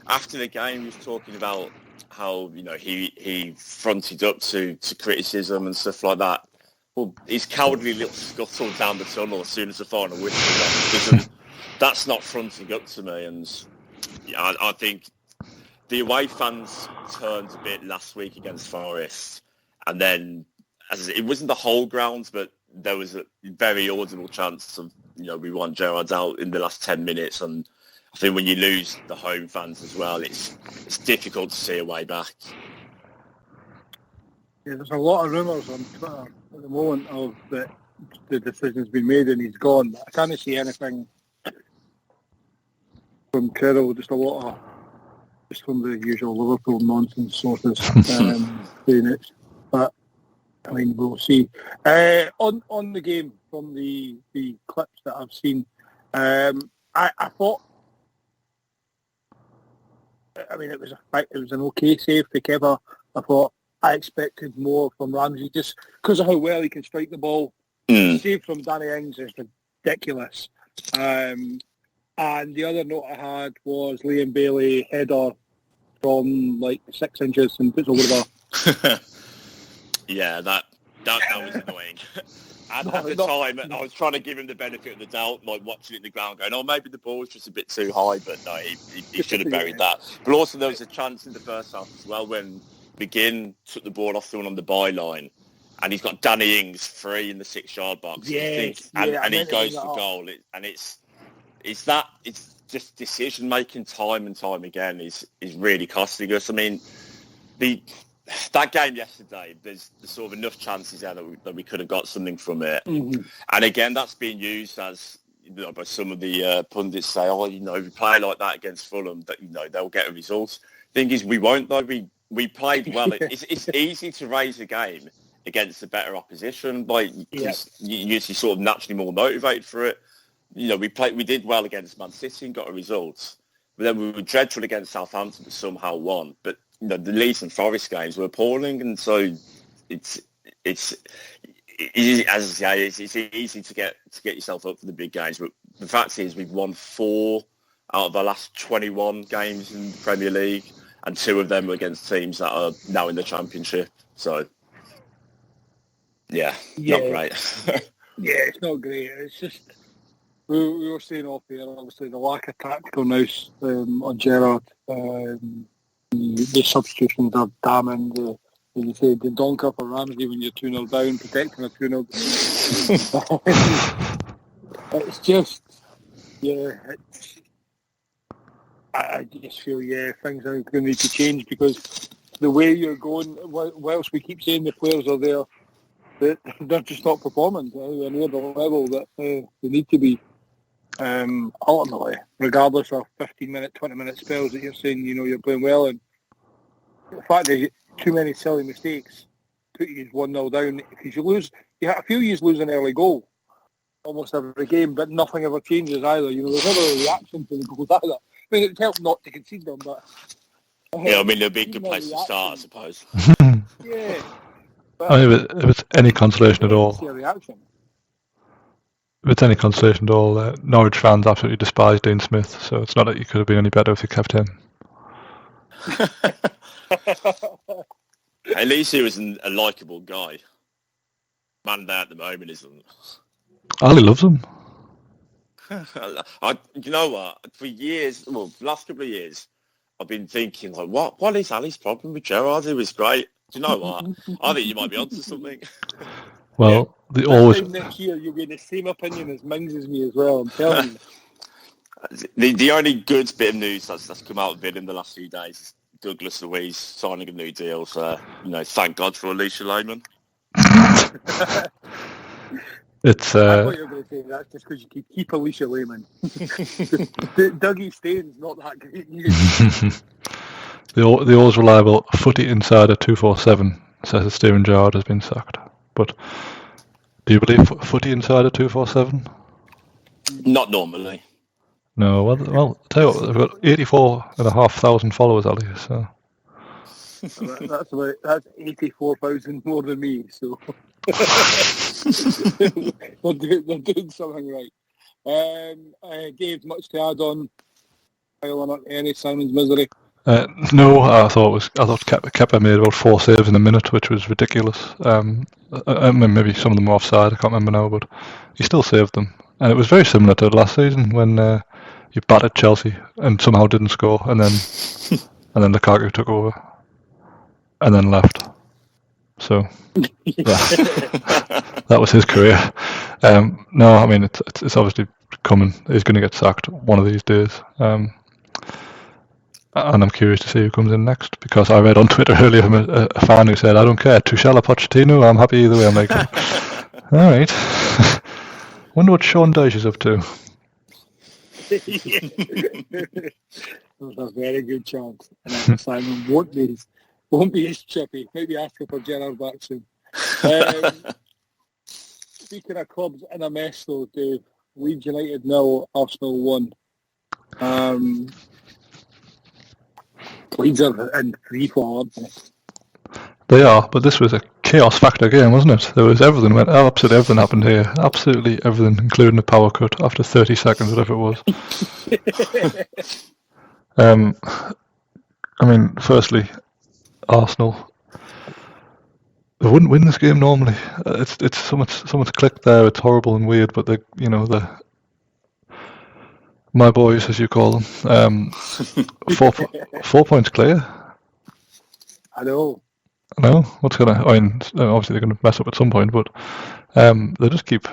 Speaker 2: after the game, he was talking about how, you know, he fronted up to criticism and stuff like that. Well, his cowardly little scuttle down the tunnel as soon as the final whistle, that's not fronting up to me. And yeah, I think the away fans turned a bit last week against Forest, and then it wasn't the whole grounds, but there was a very audible chance of, you know, we want Gerrard out in the last 10 minutes. And I think when you lose the home fans as well, it's difficult to see a way back.
Speaker 1: Yeah, there's a lot of rumours on Twitter at the moment of that the decision's been made and he's gone. I can't see anything from Carroll, just a lot of, just from the usual Liverpool nonsense sources saying it. But I mean, we'll see. On the game, from the clips that I've seen, I thought, I mean, it was an okay save for Kepa. I expected more from Ramsey, just because of how well he can strike the ball. The save from Danny Ings is ridiculous. And the other note I had was Liam Bailey header from like 6 inches and puts over the bar.
Speaker 2: Yeah, that was annoying. And at the time, I was trying to give him the benefit of the doubt, like watching it in the ground, going, "Oh, maybe the ball was just a bit too high," but no, he should have buried that. But also, there was a chance in the first half as well when McGinn took the ball off someone on the byline, and he's got Danny Ings free in the 6-yard box. And he goes for goal. It's just decision making time and time again is really costing us. I mean, that game yesterday, there's sort of enough chances there that we could have got something from it. Mm-hmm. And again, that's being used as, by some of the pundits say, "Oh, if we play like that against Fulham, that they'll get a result." Thing is, we won't though. We played well. It's easy to raise a game against a better opposition, you're sort of naturally more motivated for it. We did well against Man City and got a result, but then we were dreadful against Southampton but somehow won. But the Leeds and Forest games were appalling, and so it's as I say, it's easy to get yourself up for the big games. But the fact is, we've won 4 out of our last 21 games in the Premier League, and 2 of them were against teams that are now in the Championship. So, not great.
Speaker 1: It's not great. It's just we were saying off here, obviously the lack of tactical nous on Gerrard. The substitutions are damning. You say the donker for Ramsey when you're 2-0 down, protecting a 2-0 It's just, I just feel, things are going to need to change, because the way you're going, whilst we keep saying the players are there, they're just not performing. They're near the level that they need to be. Ultimately, regardless of 15-minute, 20-minute spells that you're saying, you're playing well, and the fact that too many silly mistakes put you 1-0 down. Because you have a few years lose an early goal almost every game, but nothing ever changes either. There's never a reaction to the goals either. I mean, it would help not to concede them, but
Speaker 2: it'd be a good place to start, I suppose.
Speaker 1: Yeah.
Speaker 3: If it's any consolation at all, Norwich fans absolutely despise Dean Smith, so it's not that you could have been any better if you kept him.
Speaker 2: At least he was a likeable guy. Man there at the moment isn't.
Speaker 3: Ali loves him.
Speaker 2: You know what? For years, the last couple of years, I've been thinking, what is Ali's problem with Gerrard? He was great. Do you know what? I think you might be onto something.
Speaker 3: Well,
Speaker 1: next year you'll be in the same opinion as Mings as me as well. I'm telling
Speaker 2: you. The only good bit of news that's come out of it in the last few days is Douglas Luiz signing a new deal. So thank God for Alicia Lehman.
Speaker 3: It's.
Speaker 1: I thought you were going to say that's just because you keep Alicia Lehman. Dougie Staines not that great news.
Speaker 3: The always reliable Footy Insider 247 says that Steven Gerrard has been sacked. But do you believe Footy Insider 247?
Speaker 2: Not normally.
Speaker 3: No, well, I'll tell you what, they've got 84,500 followers, Ali. So
Speaker 1: that's 84,000 more than me. So they're doing something right. Dave, much to add on? Piling up any Simon's misery?
Speaker 3: No, I thought Kepa made about 4 saves in a minute, which was ridiculous. Maybe some of them were offside, I can't remember now, but he still saved them. And it was very similar to last season when you battered Chelsea and somehow didn't score, and then Lukaku took over and then left. So that was his career. No, I mean it's obviously coming. He's going to get sacked one of these days. And I'm curious to see who comes in next, because I read on Twitter earlier from a fan who said, "I don't care, Tuchel or Pochettino, I'm happy either way." I'm like, all right. Wonder what Sean Dyche is up to.
Speaker 1: There's a very good chance. And Simon won't be as chippy. Maybe ask him for Gerrard back soon. Speaking of clubs in a mess though, Dave, Leeds United 0, Arsenal 1. Leeds are in free fall, aren't they?
Speaker 3: They are, but this was a chaos factor game, wasn't it? There was everything, absolutely everything happened here. Absolutely everything, including a power cut after 30 seconds, whatever it was. I mean, firstly, Arsenal. they wouldn't win this game normally. It's so much click there. It's horrible and weird, but the my boys, as you call them, 4 points clear.
Speaker 1: I know.
Speaker 3: No, I mean, obviously they're gonna mess up at some point, but they just keep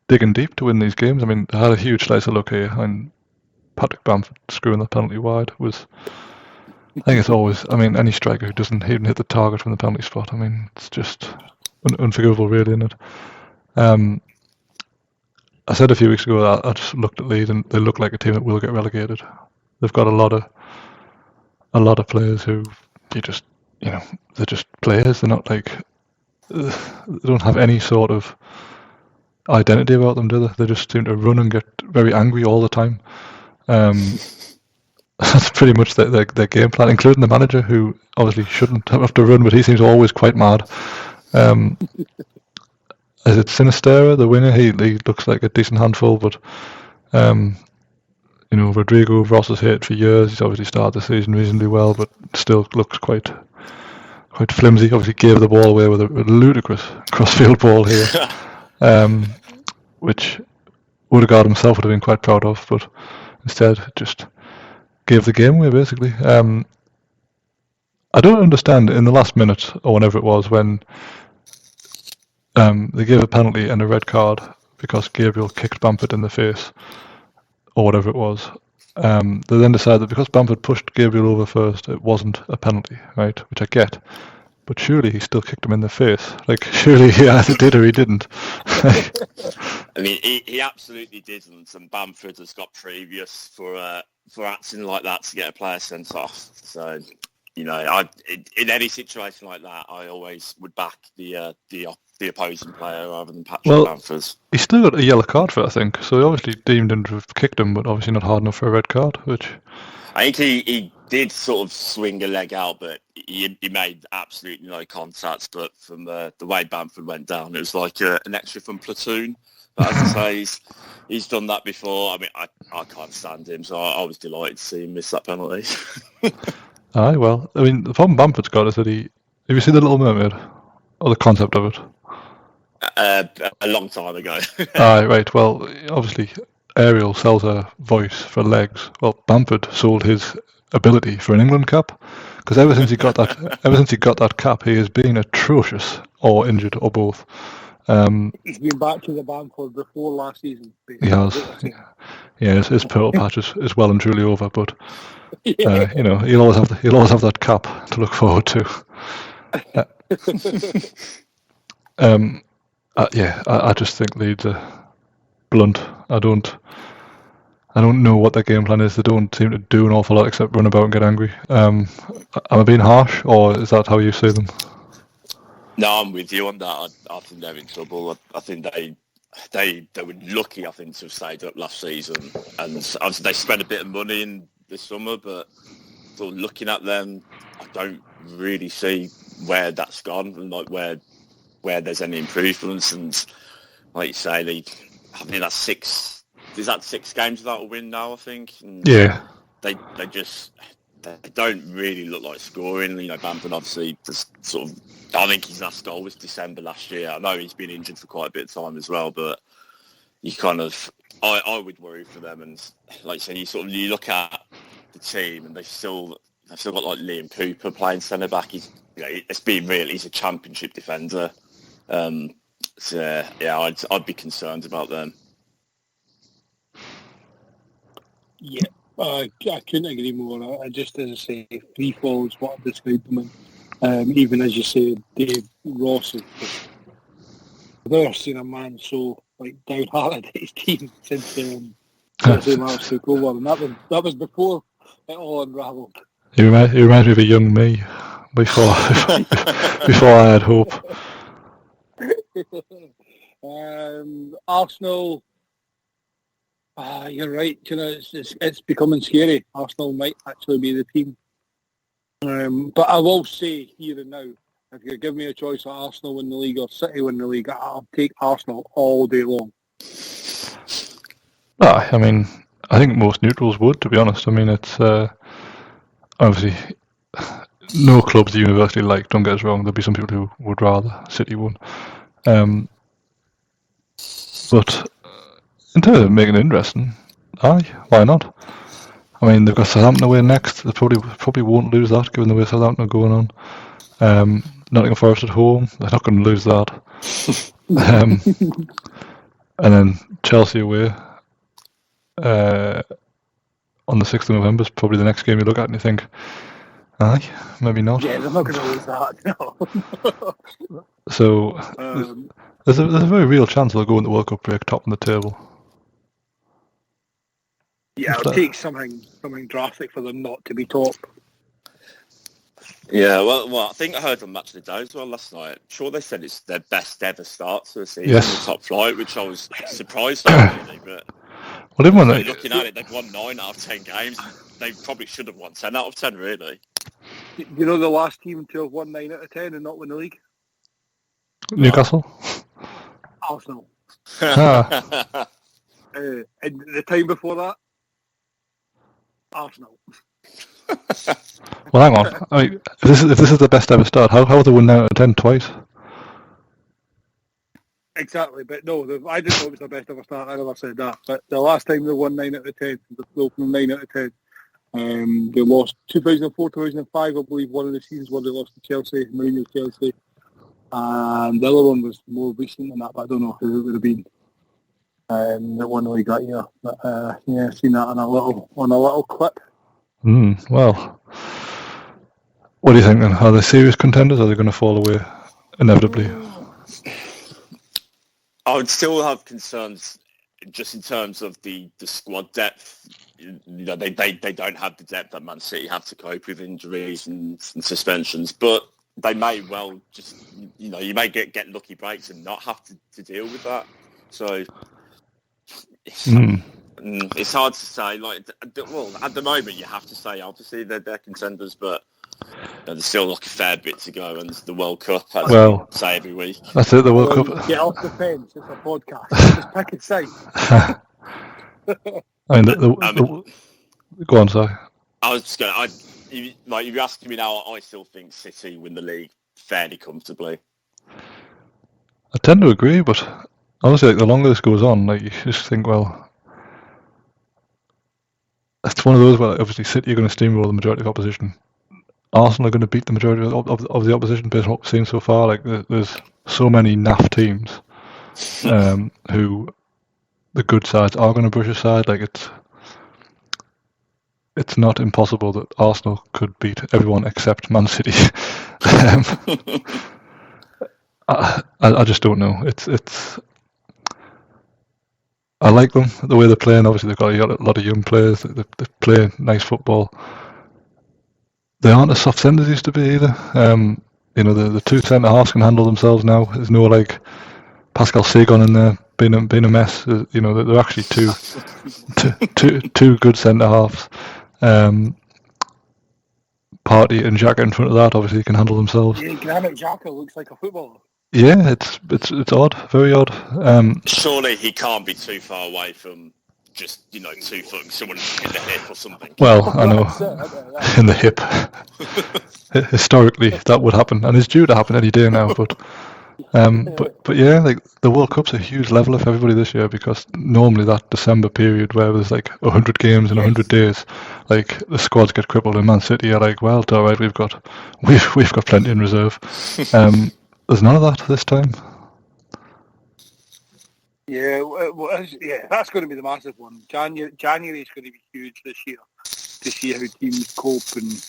Speaker 3: digging deep to win these games. I mean, they had a huge slice of luck here, and Patrick Bamford screwing the penalty wide was. I think it's always. I mean, any striker who doesn't even hit the target from the penalty spot. I mean, it's just unforgivable, really, isn't it? I said a few weeks ago that I just looked at Leeds and they look like a team that will get relegated. They've got a lot of players who they're just players. They're not like they don't have any sort of identity about them, do they? They just seem to run and get very angry all the time. That's pretty much their game plan, including the manager, who obviously shouldn't have to run, but he seems always quite mad. Is it Sinistera, the winner? He looks like a decent handful, but Rodrigo Ross has hit for years. He's obviously started the season reasonably well, but still looks quite flimsy. Obviously gave the ball away with a ludicrous crossfield ball here, which Odegaard himself would have been quite proud of, but instead just gave the game away, basically. I don't understand in the last minute or whenever it was when they gave a penalty and a red card because Gabriel kicked Bamford in the face or whatever it was. They then decided that because Bamford pushed Gabriel over first, it wasn't a penalty, right? Which I get. But surely he still kicked him in the face. Like, surely he either did or he didn't.
Speaker 2: I mean, he absolutely didn't, and Bamford has got previous for acting like that to get a player sent off. So, in any situation like that, I always would back the opposing player rather than Patrick Bamford.
Speaker 3: He still got a yellow card for it, I think. So he obviously deemed him to have kicked him, but obviously not hard enough for a red card, which...
Speaker 2: I think he did sort of swing a leg out, but he made absolutely no contact. But from the way Bamford went down, it was like an extra from Platoon. But as I say, he's done that before. I mean, I can't stand him, so I was delighted to see him miss that penalty.
Speaker 3: Aye, well, I mean, the problem Bamford's got is that have you seen The Little Mermaid? Or the concept of it?
Speaker 2: A long time ago.
Speaker 3: Aye, right. Well, obviously, Ariel sells her voice for legs. Well, Bamford sold his ability for an England cap, because ever since he got that cap, he has been atrocious, or injured, or both.
Speaker 1: He's been back to the Bamford before last season. Basically.
Speaker 3: He has. Yeah, his purple patch is well and truly over, but he'll always have that cap to look forward to. I just think Leeds are blunt. I don't know what their game plan is. They don't seem to do an awful lot except run about and get angry. Am I being harsh, or is that how you see them?
Speaker 2: No, I'm with you on that. I think they're in trouble. I think they were lucky, I think, to have stayed up last season, and obviously they spent a bit of money in this summer. But sort of looking at them, I don't really see where that's gone and like where there's any improvements. And like you say, I think that's 6. Is that 6 games without a win now? I think. And
Speaker 3: yeah.
Speaker 2: They don't really look like scoring. Bamford obviously just sort of. I think his last goal was December last year. I know he's been injured for quite a bit of time as well, but you kind of, I would worry for them. And like you say, you look at the team and they've still got like Liam Cooper playing centre back. He's a championship defender. I'd be concerned about them.
Speaker 1: Yeah, I couldn't agree more. I just, as I say, free falls what I've described them in. Even as you say, Dave Ross has I've never seen a man so downhearted at his team since Marsh took over, and that was before it all unravelled.
Speaker 3: He reminds me of a young me before I had hope.
Speaker 1: Arsenal. You're right. It's becoming scary. Arsenal might actually be the team. But I will say here and now, if you give me a choice of Arsenal win the league or City win the league, I'll take Arsenal all day long.
Speaker 3: I mean, I think most neutrals would, to be honest. I mean, it's obviously no club's universally liked. Don't get us wrong. There'll be some people who would rather City won. But in terms of making it interesting, why not? I mean, they've got Southampton away next. They probably won't lose that, given the way Southampton are going on. Nottingham Forest at home. They're not going to lose that. And then Chelsea away on the 6th of November is probably the next game you look at and you think, maybe not.
Speaker 1: Yeah, they're not going to lose that. No.
Speaker 3: So there's a very real chance they'll go into the World Cup break top on the table.
Speaker 1: Yeah, it'll take something drastic for them not to be top.
Speaker 2: Yeah, well, I think I heard on Match of the Day as well last night. Sure, they said it's their best ever start to a season in the top flight, which I was surprised at, really. But looking at it, they've won 9 out of 10 games. They probably should have won 10 out of 10, really.
Speaker 1: You know the last team to have won 9 out of 10 and not win the league?
Speaker 3: Newcastle?
Speaker 1: Arsenal. And the time before that? Arsenal.
Speaker 3: Well, hang on. I mean, if this is the best ever start, how have they won 9 out of 10 twice?
Speaker 1: Exactly, but no, I didn't know it was the best ever start. I never said that. But the last time they won 9 out of 10, the opening 9 out of 10, they lost 2004, 2005, I believe, one of the seasons where they lost to Chelsea, Mourinho Chelsea. And the other one was more recent than that, but I don't know who it would have been. The one we got here. But yeah, I've seen that on a little clip.
Speaker 3: Well, what do you think then? Are they serious contenders or are they going to fall away inevitably?
Speaker 2: I would still have concerns just in terms of the squad depth. You know, they don't have the depth that Man City have to cope with injuries and suspensions, but they may well just, you know, you may get lucky breaks and not have to deal with that. So it's hard to say. Like, well, at the moment you have to say obviously they're contenders, but you know, there's still like a fair bit to go, and the World Cup, as we say every week.
Speaker 3: That's it, the World Cup.
Speaker 1: Get off the fence. It's a podcast. Just pick a side.
Speaker 3: I mean, go on, sorry.
Speaker 2: I was just going. If you're asking me now, I still think City win the league fairly comfortably.
Speaker 3: I tend to agree, but honestly, like, the longer this goes on, like, you just think, well, it's one of those where obviously City are going to steamroll the majority of opposition. Arsenal are going to beat the majority of the opposition based on what we've seen so far. Like, there's so many naff teams who the good sides are going to brush aside. Like, it's not impossible that Arsenal could beat everyone except Man City. I just don't know. It's. I like them, the way they're playing. Obviously, they've got a lot of young players. They play nice football. They aren't as soft as they used to be either. You know, the two centre halves can handle themselves now. There's no like Pascal Sagan in there being a mess. You know, they're actually two good centre halves. Partey and Xhaka in front of that obviously can handle themselves.
Speaker 1: Yeah, Granit Xhaka looks like a footballer.
Speaker 3: Yeah, it's odd, very odd.
Speaker 2: Surely he can't be too far away from just, you know, 2-footing someone in the hip or something.
Speaker 3: Well, I know, in the hip. Historically, that would happen, and it's due to happen any day now. But yeah, like, the World Cup's a huge leveler for everybody this year, because normally that December period where there's like 100 games in 100 days, like, the squads get crippled, and Man City are like, well, it's all right, we've got plenty in reserve. There's none of that this time.
Speaker 1: Yeah, that's going to be the massive one. January is going to be huge this year to see how teams cope. And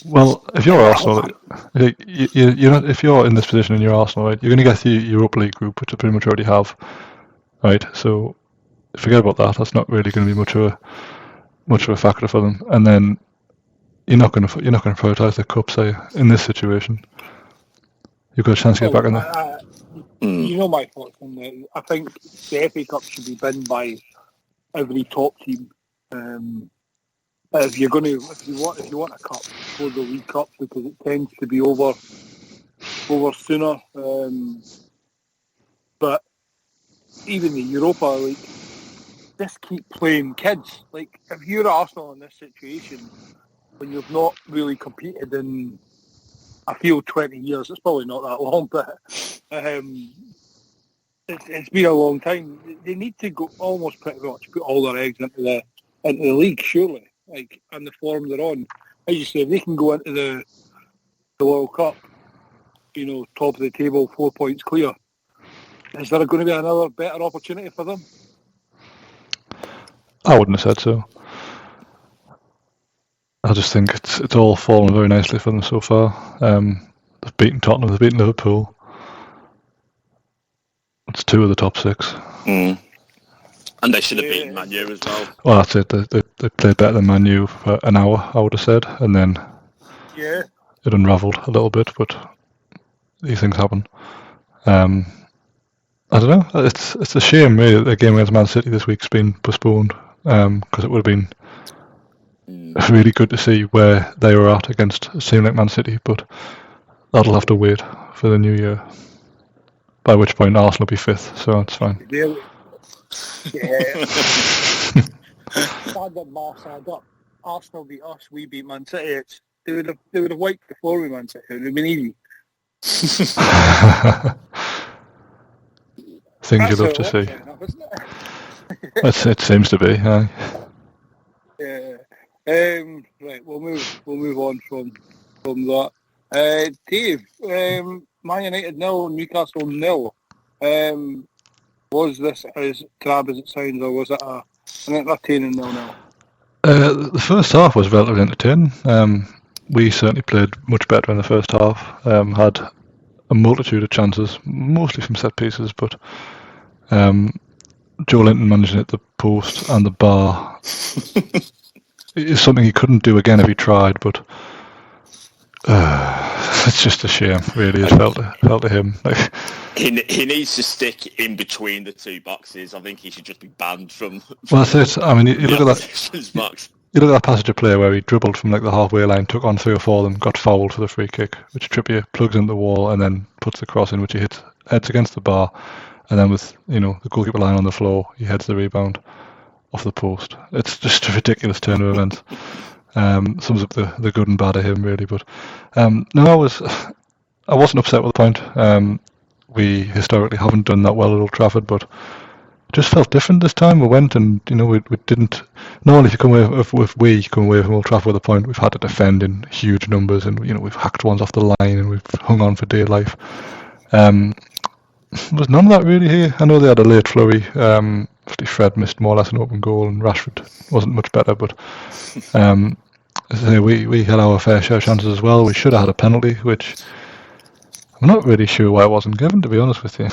Speaker 3: well, if you're Arsenal, you're not, if you're in this position and you're Arsenal, right, you're going to get the Europa League group, which you pretty much already have, right? So forget about that. That's not really going to be much of a factor for them. And then you're not going to prioritise the cup, say, in this situation. You've got a chance to get back in there.
Speaker 1: You know my thoughts on that. I think the FA Cup should be binned by every top team. If you want a cup, for the League Cup, because it tends to be over sooner. But even the Europa League, just keep playing kids. Like, if you're Arsenal in this situation, when you've not really competed in, I feel 20 years. It's probably not that long, but it's been a long time. They need to go almost pretty much put all their eggs into the league, surely. Like, and the form they're on. As you say, if they can go into the World Cup, top of the table, 4 points clear, is there going to be another better opportunity for them?
Speaker 3: I wouldn't have said so. I just think it's all fallen very nicely for them so far. They've beaten Tottenham, they've beaten Liverpool. It's 2 of the top 6.
Speaker 2: Mm. And they should have beaten Man U as well.
Speaker 3: Well, that's it. They played better than Man U for an hour, I would have said, and then it unravelled a little bit. But these things happen. I don't know. It's a shame, really, that the game against Man City this week's been postponed, because it would have been really good to see where they were at against a team like Man City. But that'll have to wait for the new year. By which point Arsenal will be 5th, so it's fine.
Speaker 1: Standard mass add up. Arsenal beat us, we beat Man City. They would have wiped before we Man City. It would have been easy.
Speaker 3: Things you love to see.
Speaker 1: Enough, isn't
Speaker 3: it? It seems to be. Aye.
Speaker 1: Yeah. Right. We'll move on from that. Dave. Man United 0, Newcastle 0. Was this as drab as it sounds, or was it an entertaining 0-0?
Speaker 3: The first half was relatively entertaining. We certainly played much better in the first half. Had a multitude of chances, mostly from set pieces, but Joe Linton managing at the post and the bar is something he couldn't do again if he tried, but it's just a shame, really. It felt to him. Like,
Speaker 2: he needs to stick in between the 2 boxes. I think he should just be banned from.
Speaker 3: Well, that's it. I mean, you look at that.
Speaker 2: Box.
Speaker 3: You look at that passage of play where he dribbled from like the halfway line, took on 3 or 4 of them, got fouled for the free kick, which Trippier plugs into the wall and then puts the cross in, which he heads against the bar, and then with the goalkeeper lying on the floor, he heads the rebound off the post. It's just a ridiculous turn of events. Sums up the good and bad of him, really. But no, I wasn't upset with the point. We historically haven't done that well at Old Trafford, but it just felt different this time. We went and we didn't. Normally, if you come away from Old Trafford with a point, we've had to defend in huge numbers, and we've hacked ones off the line and we've hung on for dear life. There was none of that really here. I know they had a late flurry. Fred missed more or less an open goal, and Rashford wasn't much better, but. We had our fair share of chances as well. We should have had a penalty, which I'm not really sure why it wasn't given, to be honest with you.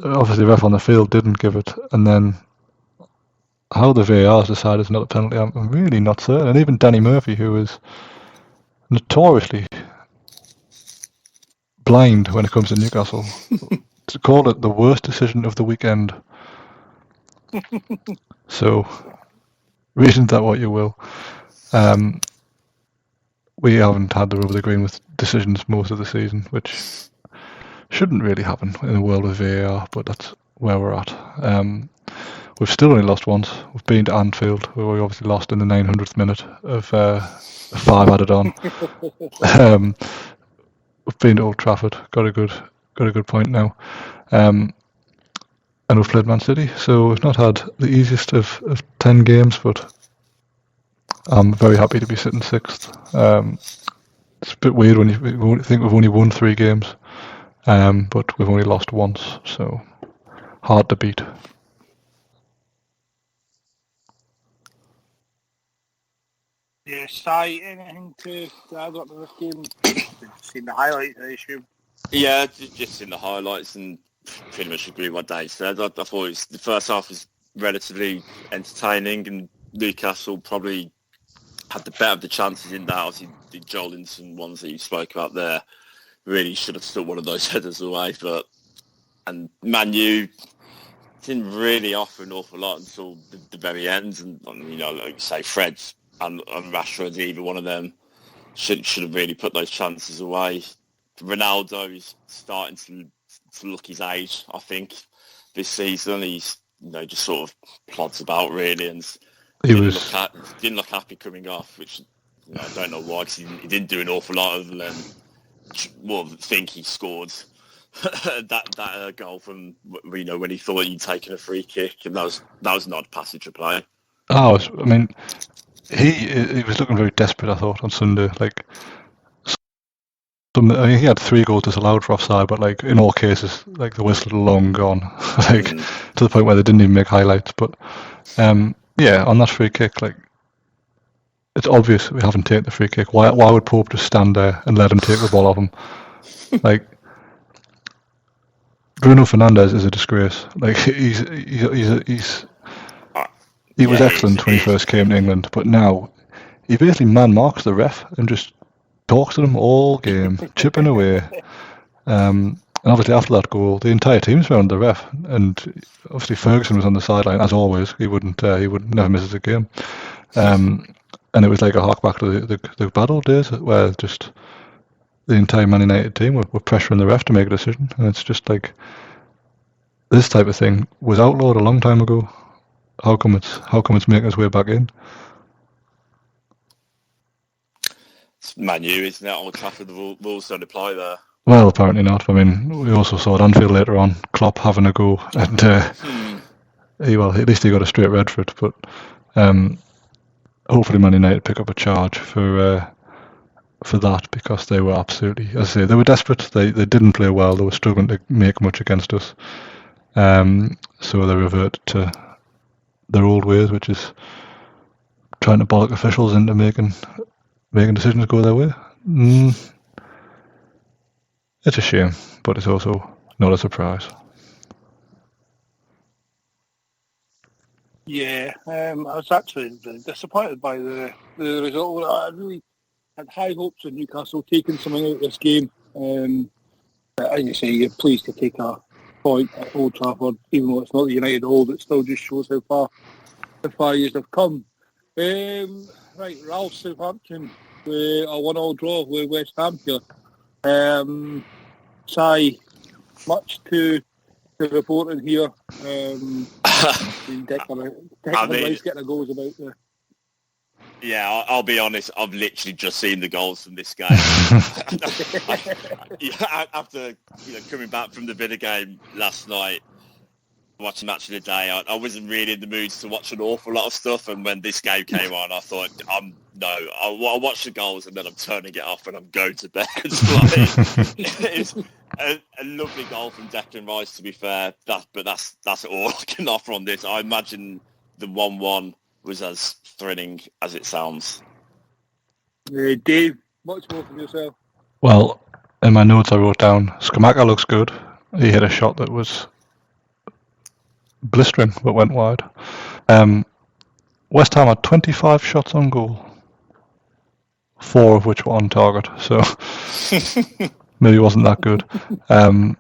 Speaker 3: Obviously, the ref on the field didn't give it, and then how the VAR's decided it's not a penalty, I'm really not certain. And even Danny Murphy, who is notoriously blind when it comes to Newcastle, to call it the worst decision of the weekend. So, read into that what you will. We haven't had the rub of the green with decisions most of the season, which shouldn't really happen in a world of VAR, but that's where we're at. We've still only lost once. We've been to Anfield, where we obviously lost in the 900th minute of 5 added on. We've been to Old Trafford, got a good point now. And we've played Man City, so we've not had the easiest of 10 games, but I'm very happy to be sitting 6th. It's a bit weird when you think we've only won 3 games, but we've only lost once, so hard to beat.
Speaker 1: Yeah, Si, anything to add up to this game? Seen the highlights, I assume.
Speaker 2: Yeah, just in the highlights, and pretty much agree with what Dave said. I thought the first half was relatively entertaining, and Newcastle probably had the better of the chances in that. Obviously, the Jolinson ones that you spoke about there really should have stood one of those headers away. And Man U didn't really offer an awful lot until the very end. And like you say, Fred and Rashford, either one of them should have really put those chances away. Ronaldo is starting to look his age, I think, this season. He's just sort of plods about really, and didn't look happy coming off, which I don't know why, because he didn't do an awful lot other than think he scored that goal from when he thought he'd taken a free kick, and that was not a passage of play.
Speaker 3: Oh, I mean, he was looking very desperate, I thought, on Sunday. Like, he had 3 goals disallowed for offside, but like in all cases, like the whistle had long gone, like to the point where they didn't even make highlights. But yeah, on that free kick, like it's obvious we haven't taken the free kick. Why would Pope just stand there and let him take the ball off him? Like, Bruno Fernandes is a disgrace. Like he was excellent when he first came to England, but now he basically man marks the ref and just talks to them all game, chipping away. And obviously after that goal, the entire team's around the ref, and obviously Ferguson was on the sideline as always. He never misses a game. And it was like a hark back to the bad old days where just the entire Man United team were pressuring the ref to make a decision, and it's just like this type of thing was outlawed a long time ago. How come it's making its way back in?
Speaker 2: It's Man U, isn't it? Old Trafford, the rules don't apply there.
Speaker 3: Well, apparently not. I mean, we also saw at Anfield later on, Klopp having a go, and at least he got a straight red for it. But hopefully Man United pick up a charge for that, because they were absolutely, as I say, they were desperate. They didn't play well. They were struggling to make much against us. So they reverted to their old ways, which is trying to bollock officials into making decisions go their way. It's a shame, but it's also not a surprise.
Speaker 1: Yeah, I was actually disappointed by the result. I really had high hopes of Newcastle taking something out of this game. But as you say, you're pleased to take a point at Old Trafford, even though it's not the United Old. It still just shows how far years have come. Right, Ralph, Southampton, a 1-1 draw with West Ham here. Si, much to report in here. Declan Rice getting a goal about the...
Speaker 2: Yeah, I'll be honest, I've literally just seen the goals from this game. After coming back from the Villa game last night, watching Match of the Day, I wasn't really in the mood to watch an awful lot of stuff, and when this game came on, I thought, I'll watch the goals and then I'm turning it off and I'm going to bed. It's a lovely goal from Declan Rice, to be fair, but that's all I can offer on this. I imagine the 1-1 was as thrilling as it sounds.
Speaker 1: Dave, much more from yourself?
Speaker 3: Well, in my notes I wrote down, Skamaka looks good. He hit a shot that was blistering but went wide. West Ham had 25 shots on goal, 4 of which were on target, so maybe it wasn't that good. Bella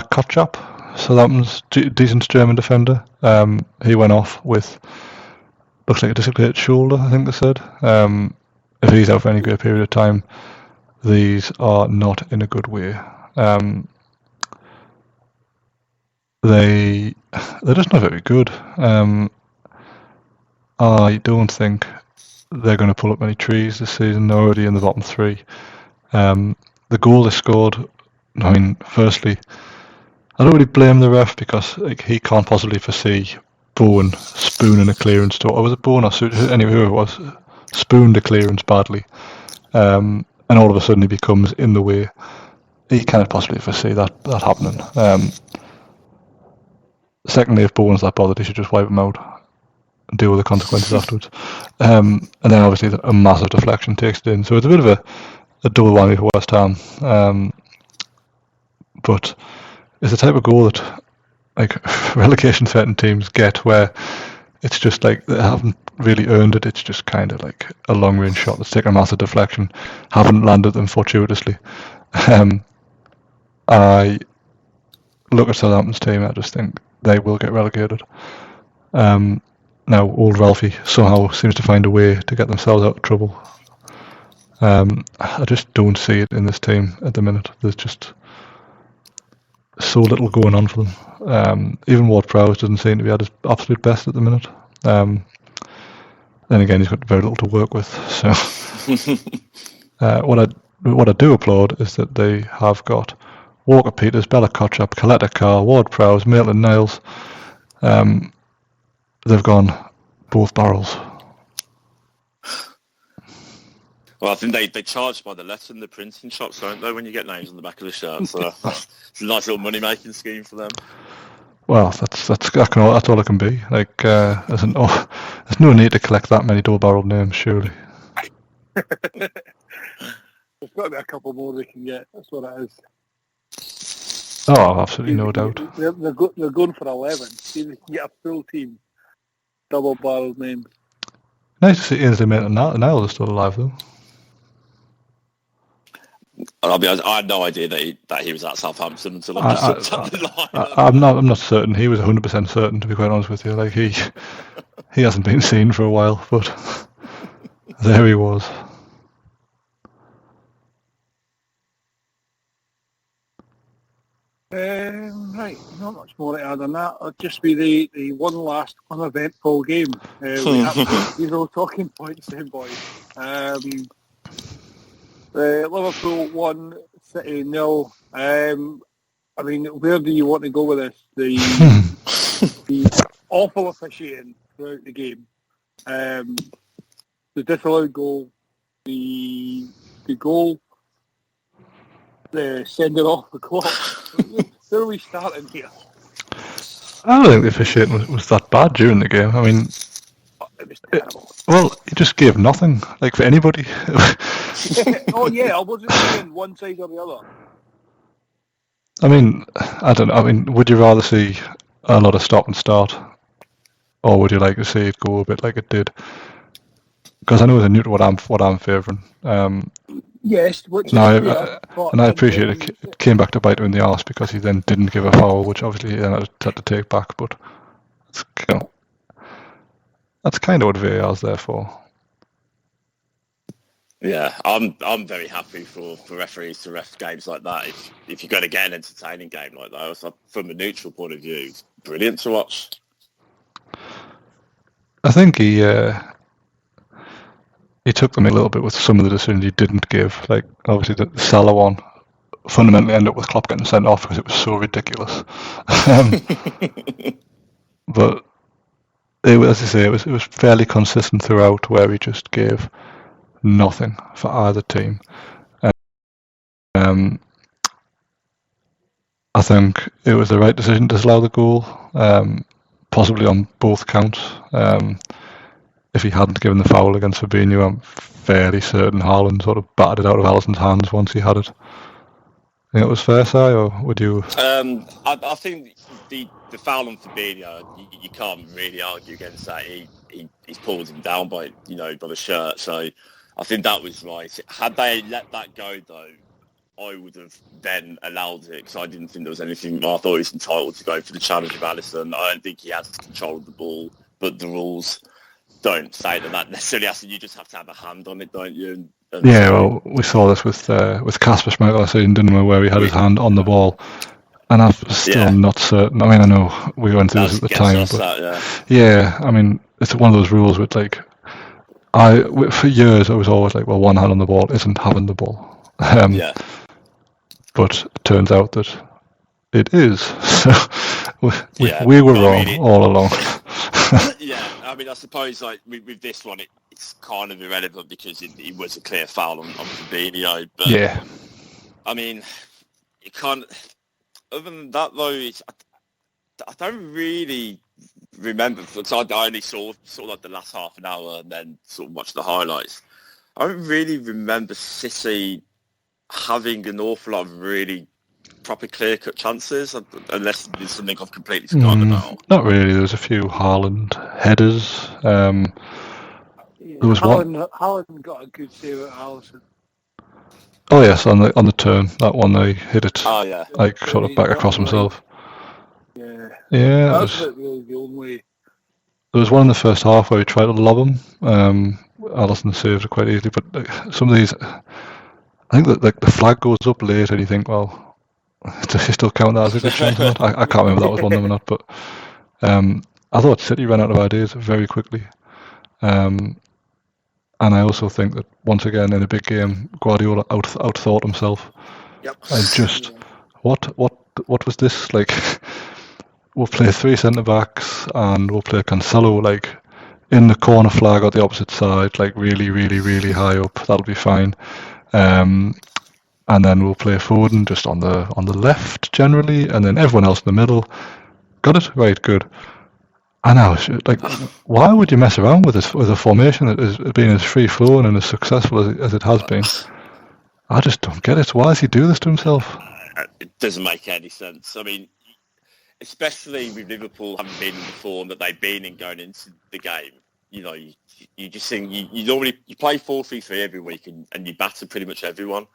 Speaker 3: Kotchap, Southampton's decent German defender, he went off with, looks like a dislocated shoulder, I think they said. If he's out for any great period of time, these are not in a good way. They're just not very good. I don't think they're going to pull up many trees this season. They're already in the bottom 3. The goal they scored, I mean, firstly, I don't really blame the ref, because he can't possibly foresee Bowen spooning a clearance to, or was it Bowen or anyway, whoever it was, spooned a clearance badly, and all of a sudden he becomes in the way. He cannot possibly foresee that happening. Secondly, if Bowen's that bothered, he should just wipe him out and deal with the consequences afterwards. And then obviously a massive deflection takes it in, so it's a bit of a double whammy for West Ham. But it's the type of goal that relegation threatened teams get, where it's just like they haven't really earned it. It's just kind of like a long range shot that's taken a massive deflection, haven't landed them fortuitously. I look at Southampton's team, I just think they will get relegated. Now old Ralphie somehow seems to find a way to get themselves out of trouble. I just don't see it in this team at the minute. There's just so little going on for them. Even Ward-Prowse doesn't seem to be at his absolute best at the minute. then again, he's got very little to work with. So what I do applaud is that they have got Walker Peters, Bella Kotchap, Coletta Carr, Ward Prowse, Maitland Niles. They've gone both barrels.
Speaker 2: Well, I think they charge by the letter in the printing shops, don't they, when you get names on the back of the shirt? So it's a nice little money-making scheme for them.
Speaker 3: Well, that's all it can be. Like, there's no need to collect that many double-barreled names, surely.
Speaker 1: There's got to be a couple more they can get. That's what it is.
Speaker 3: Oh, absolutely, no doubt.
Speaker 1: They're going for 11. See if they can get a full team. Double-barreled names.
Speaker 3: Nice to see Ainsley Maitland-Niles is still alive, though.
Speaker 2: I'll be honest, I had no idea that he was at Southampton until I just looked at the line.
Speaker 3: I'm not certain. He was 100% certain, to be quite honest with you. Like he hasn't been seen for a while, but there he was.
Speaker 1: Right, not much more to add on that. It'll just be the one last uneventful game. We have 0 talking points then, boys. Liverpool 1, City 0. I mean, where do you want to go with this? The awful officiating throughout the game. The disallowed goal, the goal, the sending off the clock. Where are we starting here?
Speaker 3: I don't think the officiating was that bad during the game. I mean,
Speaker 1: it was terrible.
Speaker 3: Well, he just gave nothing, like for anybody.
Speaker 1: Oh yeah, I wasn't saying one side or the other.
Speaker 3: I mean, I don't know. I mean, would you rather see a lot of stop and start, or would you like to see it go a bit like it did? Because I know it's neutral what I'm favouring.
Speaker 1: Yes,
Speaker 3: and I appreciate it came back to bite him in the arse because he then didn't give a foul, which obviously he then had to take back. But it's, that's kind of what VAR is there for.
Speaker 2: Yeah, I'm very happy for referees to ref games like that. If you're going to get an entertaining game like that, so from a neutral point of view, it's brilliant to watch.
Speaker 3: I think he took them a little bit with some of the decisions he didn't give. Like obviously the Salah one fundamentally ended up with Klopp getting sent off because it was so ridiculous. But as I say, it was fairly consistent throughout, where he just gave nothing for either team. I think it was the right decision to disallow the goal, possibly on both counts. If he hadn't given the foul against Fabinho, I'm fairly certain Haaland sort of batted it out of Alisson's hands once he had it. Think it was fair, Si, or would you?
Speaker 2: I think the foul on Fabinho, you can't really argue against that. He's pulled him down by the shirt, so I think that was right. Had they let that go, though, I would have then allowed it because I didn't think there was anything. I thought he was entitled to go for the challenge of Alisson. I don't think he has control of the ball, but the rules don't say that necessarily has to. You just have to have a hand on it, don't you?
Speaker 3: Yeah, well, we saw this with Kasper Schmeichel last season, didn't we, where he had his hand on the ball, and I'm still not certain. I mean, I know we went through this at the time, but yeah, I mean, it's one of those rules with for years I was always like, well, one hand on the ball isn't having the ball. But it turns out that it is. So we were wrong all along.
Speaker 2: Yeah, I mean, I suppose with this one, it's kind of irrelevant because it was a clear foul on Fabinho. But
Speaker 3: yeah,
Speaker 2: I mean, you can't. Other than that, though, I don't really remember. Because I only saw like the last half an hour and then sort of watched the highlights. I don't really remember City having an awful lot of really proper clear-cut chances, unless there's something I've completely forgotten about.
Speaker 3: Not really. There was a few Haaland headers. There was
Speaker 1: Haaland got a good save at Alisson.
Speaker 3: Oh yes, on the turn, that one they hit it.
Speaker 2: Oh yeah,
Speaker 3: like sort of back across himself.
Speaker 1: Yeah.
Speaker 3: Yeah.
Speaker 1: That's really the only.
Speaker 3: There was one in the first half where he tried to lob him. Alisson saved it quite easily, but some of these, I think that the flag goes up late and you think, well, does he still count that as a good chance or not? I can't remember if that was one of them or not, but I thought City ran out of ideas very quickly. And I also think that once again in a big game, Guardiola outthought himself.
Speaker 2: Yep.
Speaker 3: And just what was this like? We'll play 3 centre backs and we'll play Cancelo like in the corner flag on the opposite side, like really, really, really high up. That'll be fine. And then we'll play Foden just on the left generally, and then everyone else in the middle. Got it? Right, good. And I was like, why would you mess around with a formation that has been as free flowing and as successful as it has been? I just don't get it. Why does he do this to himself?
Speaker 2: It doesn't make any sense. I mean, especially with Liverpool having been in the form that they've been in going into the game. You know, you just think you normally play 4-3-3 every week and you batter pretty much everyone.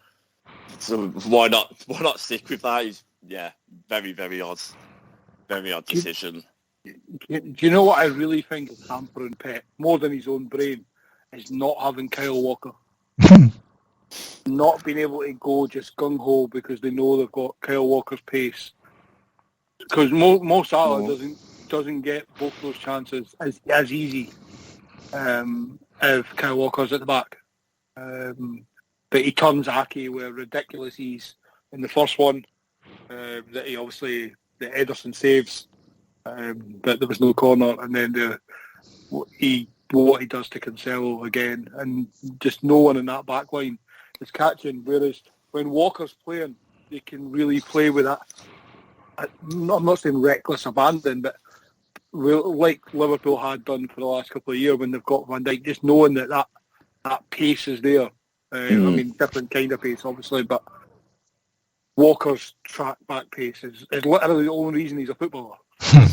Speaker 2: So why not stick with that? It's, very, very odd decision.
Speaker 1: Do you know what I really think is hampering Pep more than his own brain is not having Kyle Walker. Not being able to go just gung-ho because they know they've got Kyle Walker's pace. Because Mo Salah doesn't get both those chances as easy if Kyle Walker's at the back. But he turns Ake with ridiculous ease in the first one. That he obviously, that Ederson saves. But there was no corner, and then what he does to Cancelo again, and just no one in that back line is catching. Whereas when Walker's playing, they can really play with that. I'm not saying reckless abandon, but like Liverpool had done for the last couple of years when they've got Van Dijk, just knowing that pace is there. I mean, different kind of pace, obviously, but Walker's track back pace is literally the only reason he's a footballer. I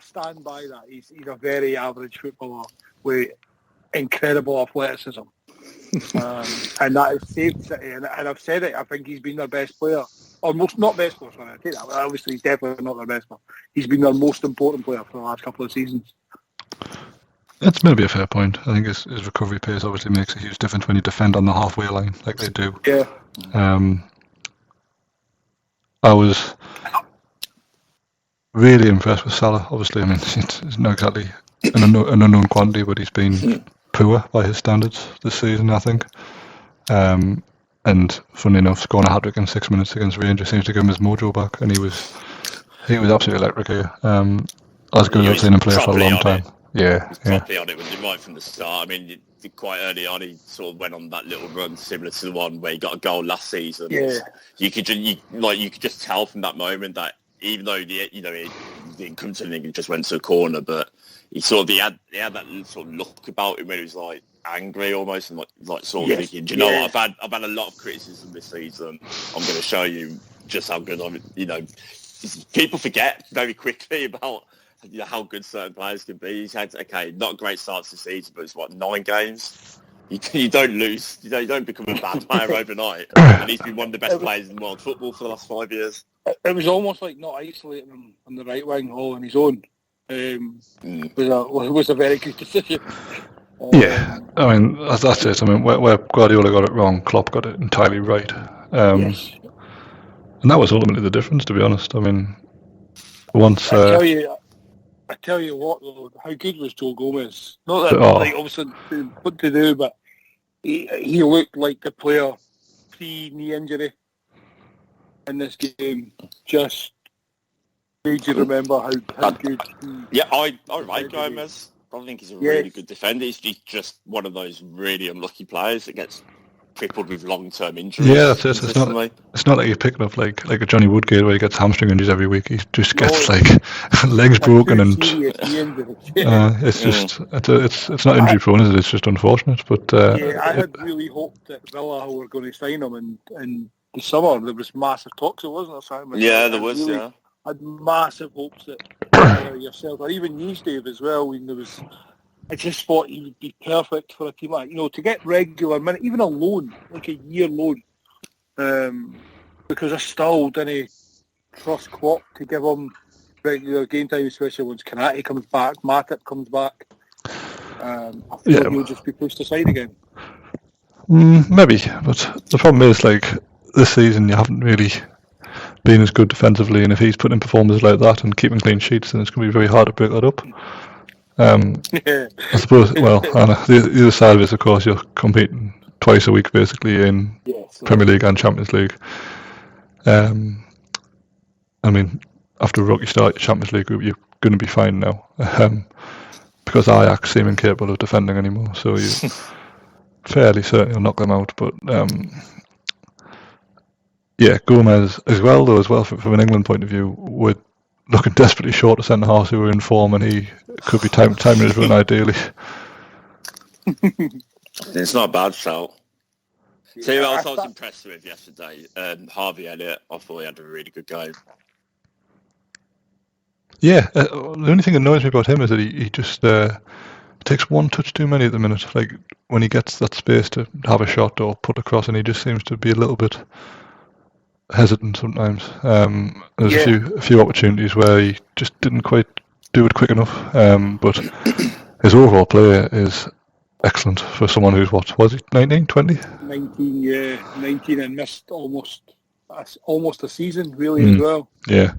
Speaker 1: stand by that. He's a very average footballer with incredible athleticism. And that has saved City. And I've said it, I think he's been their best player. Or not best player, sorry, I take that. Obviously, he's definitely not their best player. He's been their most important player for the last couple of seasons.
Speaker 3: That's maybe a fair point. I think his recovery pace obviously makes a huge difference when you defend on the halfway line like they do.
Speaker 1: Yeah.
Speaker 3: I was really impressed with Salah. Obviously, I mean, it's not exactly an unknown quantity, but he's been poor by his standards this season, I think. And funny enough, scoring a hat-trick in 6 minutes against Rangers seems to give him his mojo back, and he was absolutely electric here. As good as I've seen him play for a long time. Yeah.
Speaker 2: Properly on it, was right from the start. I mean, quite early on, he sort of went on that little run similar to the one where he got a goal last season.
Speaker 1: Yeah.
Speaker 2: You could just tell from that moment that even though he didn't come to anything, he just went to a corner, but he had that sort of look about him where he was like angry almost, and like sort of thinking, do you know what? I've had a lot of criticism this season. I'm going to show you just how good I'm. You know, people forget very quickly about how good certain players can be. He's had not a great start to the season, but it's 9 games. You don't lose. You don't become a bad player overnight. And he's been one of the best players in world football for the last 5 years.
Speaker 1: It was almost like not isolating him on the right wing all on his own. Was a very good decision.
Speaker 3: Yeah, I mean that's it. I mean where Guardiola got it wrong, Klopp got it entirely right.
Speaker 1: Yes.
Speaker 3: And that was ultimately the difference, to be honest. I mean, once
Speaker 1: I tell you what, though, how good was Joe Gomez? Not that obviously what to do, but he looked like the player pre-knee injury in this game. Just made you remember how good.
Speaker 2: I like Gomez. I think he's a really good defender. He's just one of those really unlucky players that gets crippled with long-term injuries.
Speaker 3: Yeah, that's it. It's not like you're picking up like a Johnny Woodgate where he gets hamstring injuries every week. He just gets legs broken and it's just it's not injury prone, is it? It's just unfortunate. But
Speaker 1: I had really hoped that Villa were going to sign him in the summer. There was massive talks, wasn't there, Simon?
Speaker 2: Yeah, there was.
Speaker 1: I had massive hopes that yourself or even you, Dave, as well. When there was. I just thought he would be perfect for a team like, to get regular minutes, even a loan, like a year loan, because I still didn't trust Klopp to give him regular game time, especially once Kanate comes back, Matip comes back. I thought he'll just be pushed aside again.
Speaker 3: Maybe, but the problem is, like, this season you haven't really been as good defensively, and if he's putting in performances like that and keeping clean sheets, then it's going to be very hard to break that up.
Speaker 1: Yeah.
Speaker 3: I suppose. Well, and the other side of it is, of course, you're competing twice a week basically in
Speaker 1: Yes.
Speaker 3: Premier League and Champions League. I mean, after a rocky start, your Champions League group, you're going to be fine now, because Ajax seem incapable of defending anymore. So you fairly certain you'll knock them out. But yeah, Gomez as well, though, from an England point of view, we're looking desperately short of centre halves who are in form, and he could be timing his run ideally.
Speaker 2: It's not a bad shout. See who else I was
Speaker 1: thought-
Speaker 2: impressed with yesterday? Harvey Elliott. I thought he had a really good game.
Speaker 3: Yeah, the only thing that annoys me about him is that he just takes one touch too many at the minute. Like when he gets that space to have a shot or put across, and he just seems to be a little bit hesitant sometimes. There's a few opportunities where he just didn't quite do it quick enough. But his overall play is excellent for someone who's, what was he, 19, 20?
Speaker 1: 19, yeah, 19, and missed almost a season really as well.
Speaker 3: Yeah.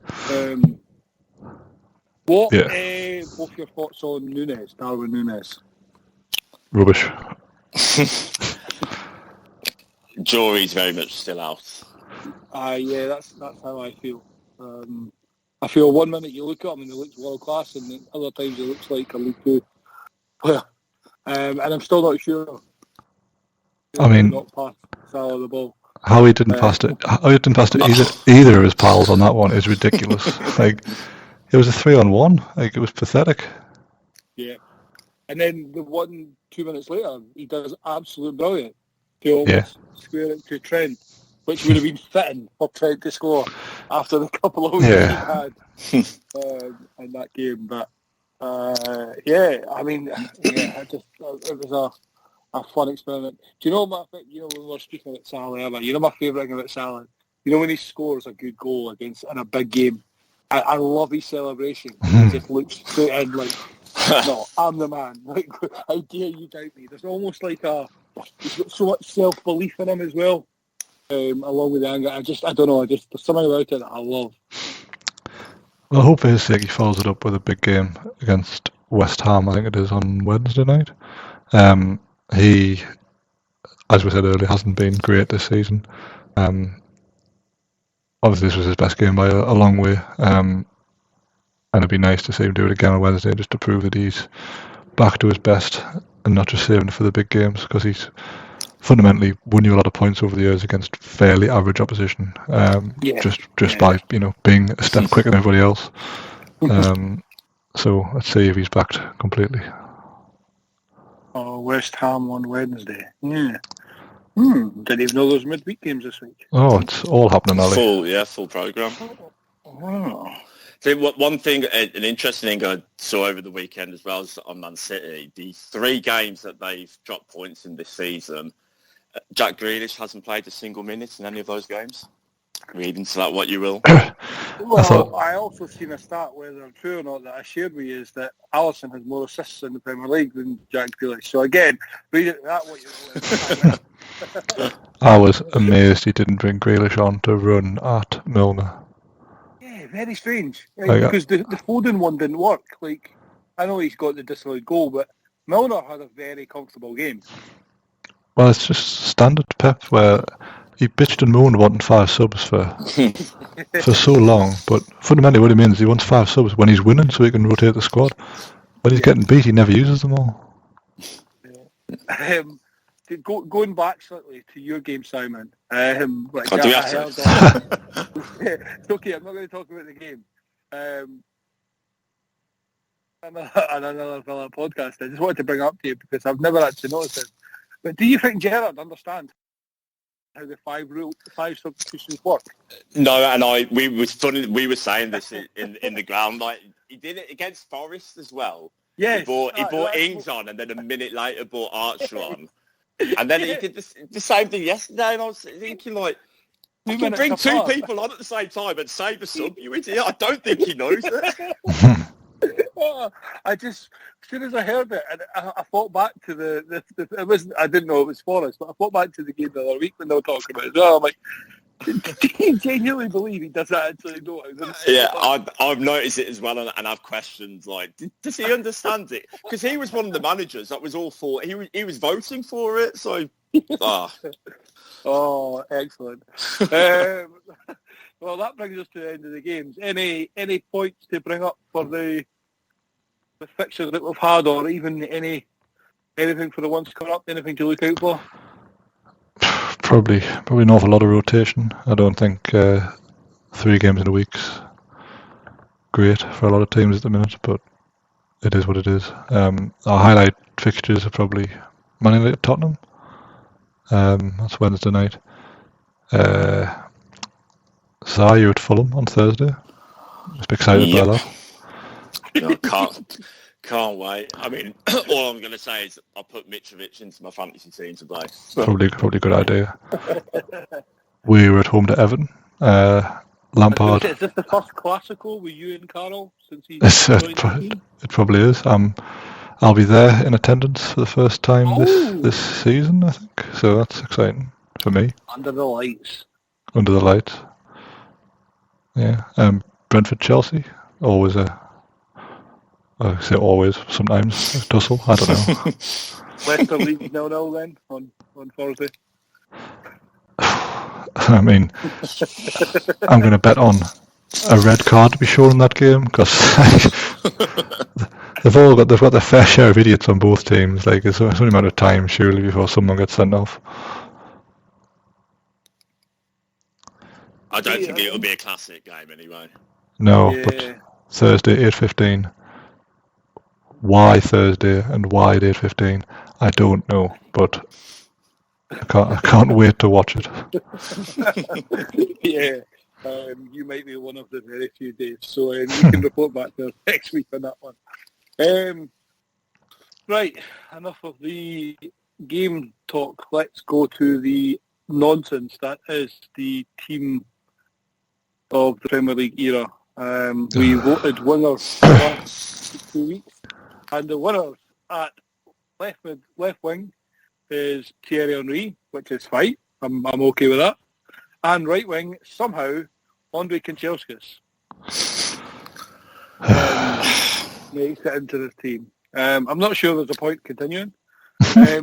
Speaker 1: Both your thoughts on Núñez, Darwin Núñez?
Speaker 3: Rubbish.
Speaker 2: Jury's very much still out.
Speaker 1: Yeah, that's how I feel. I feel one minute you look at him and he looks world class, and then other times he looks like a League Two player. And I'm still not sure.
Speaker 3: I mean,
Speaker 1: not past Salah the ball.
Speaker 3: How he didn't pass it either of his pals on that one is ridiculous. Like, it was a 3-on-1. Like, it was pathetic.
Speaker 1: Yeah. And then the 2 minutes later, he does absolute brilliant to almost square it to Trent, which would have been fitting for Trent to score after the couple of he had in that game. But it was a fun experiment. Do you know when we were speaking about Salah earlier? You know my favourite thing about Salah? You know when he scores a good goal in a big game? I love his celebration. He just looks straight in like, no, I'm the man. Like, how dare you doubt me? There's almost like he's got so much self-belief in him as well, along with the anger. I don't know, there's something about it that I love.
Speaker 3: Well, I hope for his sake he follows it up with a big game against West Ham, I think it is, on Wednesday night. He, as we said earlier, hasn't been great this season. Obviously, this was his best game by a long way, and it'd be nice to see him do it again on Wednesday just to prove that he's back to his best and not just saving it for the big games, because he's fundamentally won you a lot of points over the years against fairly average opposition, just by being a step quicker than everybody else. So let's see if he's backed completely.
Speaker 1: Oh, West Ham on Wednesday. Yeah. Didn't even know those midweek games this week.
Speaker 3: Oh, it's all happening, Ali.
Speaker 2: Full programme.
Speaker 1: Oh.
Speaker 2: So one thing, an interesting thing I saw over the weekend as well as on Man City, the 3 games that they've dropped points in this season, Jack Grealish hasn't played a single minute in any of those games. Read into that what you will.
Speaker 1: Well, I also seen a stat, whether I'm true or not, that I shared with you, is that Alisson has more assists in the Premier League than Jack Grealish. So again, read into that what you will.
Speaker 3: I was amazed he didn't bring Grealish on to run at Milner.
Speaker 1: Yeah, very strange. Because the Foden one didn't work. Like, I know he's got the disallowed goal, but Milner had a very comfortable game.
Speaker 3: Well, it's just standard Pep, where he bitched and moaned wanting 5 subs for so long, but fundamentally what he means is he wants 5 subs when he's winning so he can rotate the squad. When he's getting beat, he never uses them all.
Speaker 1: Yeah. Going back slightly to your game, Simon.
Speaker 2: It's
Speaker 1: okay, I'm not going to talk about the game. Another Villa podcast. I just wanted to bring up to you because I've never actually noticed it. But do you think Gerrard understands how the 5 substitutions work?
Speaker 2: No, and we were saying this in the ground. Like, he did it against Forest as well.
Speaker 1: Yes,
Speaker 2: he brought Ings on, and then a minute later brought Archer on, and then he did the same thing yesterday. And I was thinking, like, you can bring 2 people on at the same time and save a sub, you idiot. I don't think he knows it.
Speaker 1: As soon as I heard it, and I thought back to the it wasn't. I didn't know it was Forest, but I thought back to the game the other week when they were talking about it as well. I'm like, Do you genuinely believe he does that actually? No,
Speaker 2: yeah, I've noticed it as well, and I've questioned, like, does he understand it? Because he was one of the managers that was all for it. He was voting for it, so...
Speaker 1: Oh, excellent. Well, that brings us to the end of the games. Any points to bring up for the fixtures that we've had, or even anything for the ones coming up, anything to look out for?
Speaker 3: Probably an awful lot of rotation. I don't think 3 games in a week's great for a lot of teams at the minute, but it is what it is. Our highlight fixtures are probably Man United Tottenham. That's Wednesday night. You're at Fulham on Thursday. Just excited about that.
Speaker 2: No, can't wait. I mean, all I'm going to say is I'll put Mitrovic into my fantasy team to play.
Speaker 3: Probably a good idea. We were at home to Everton. Lampard.
Speaker 1: Is this the first Classical with you and Carol since he joined the team?
Speaker 3: It probably is. I'll be there in attendance for the first time this season, I think. So that's exciting for me.
Speaker 1: Under the lights.
Speaker 3: Under the lights. Yeah. Brentford Chelsea. Always I say always, sometimes a tussle. I don't know.
Speaker 1: Leicester Leeds 0-0 then on Thursday.
Speaker 3: I mean, I'm going to bet on a red card to be shown in that game because they've got their fair share of idiots on both teams. Like it's only a matter of time, surely, before someone gets sent off.
Speaker 2: I don't think it'll be a classic game anyway.
Speaker 3: No, but Thursday 8:15. Why Thursday and why at 8:15? I don't know, but I can't wait to watch it.
Speaker 1: Yeah, you might be one of the very few days, so you can report back to us next week on that one. Right, enough of the game talk. Let's go to the nonsense that is the team of the Premier League era. We voted winners for the last 2 weeks, and the winners at left wing is Thierry Henry, which is fine. I'm okay with that. And right wing, somehow, Andre Kanchelskis makes it into this team. I'm not sure there's a point continuing,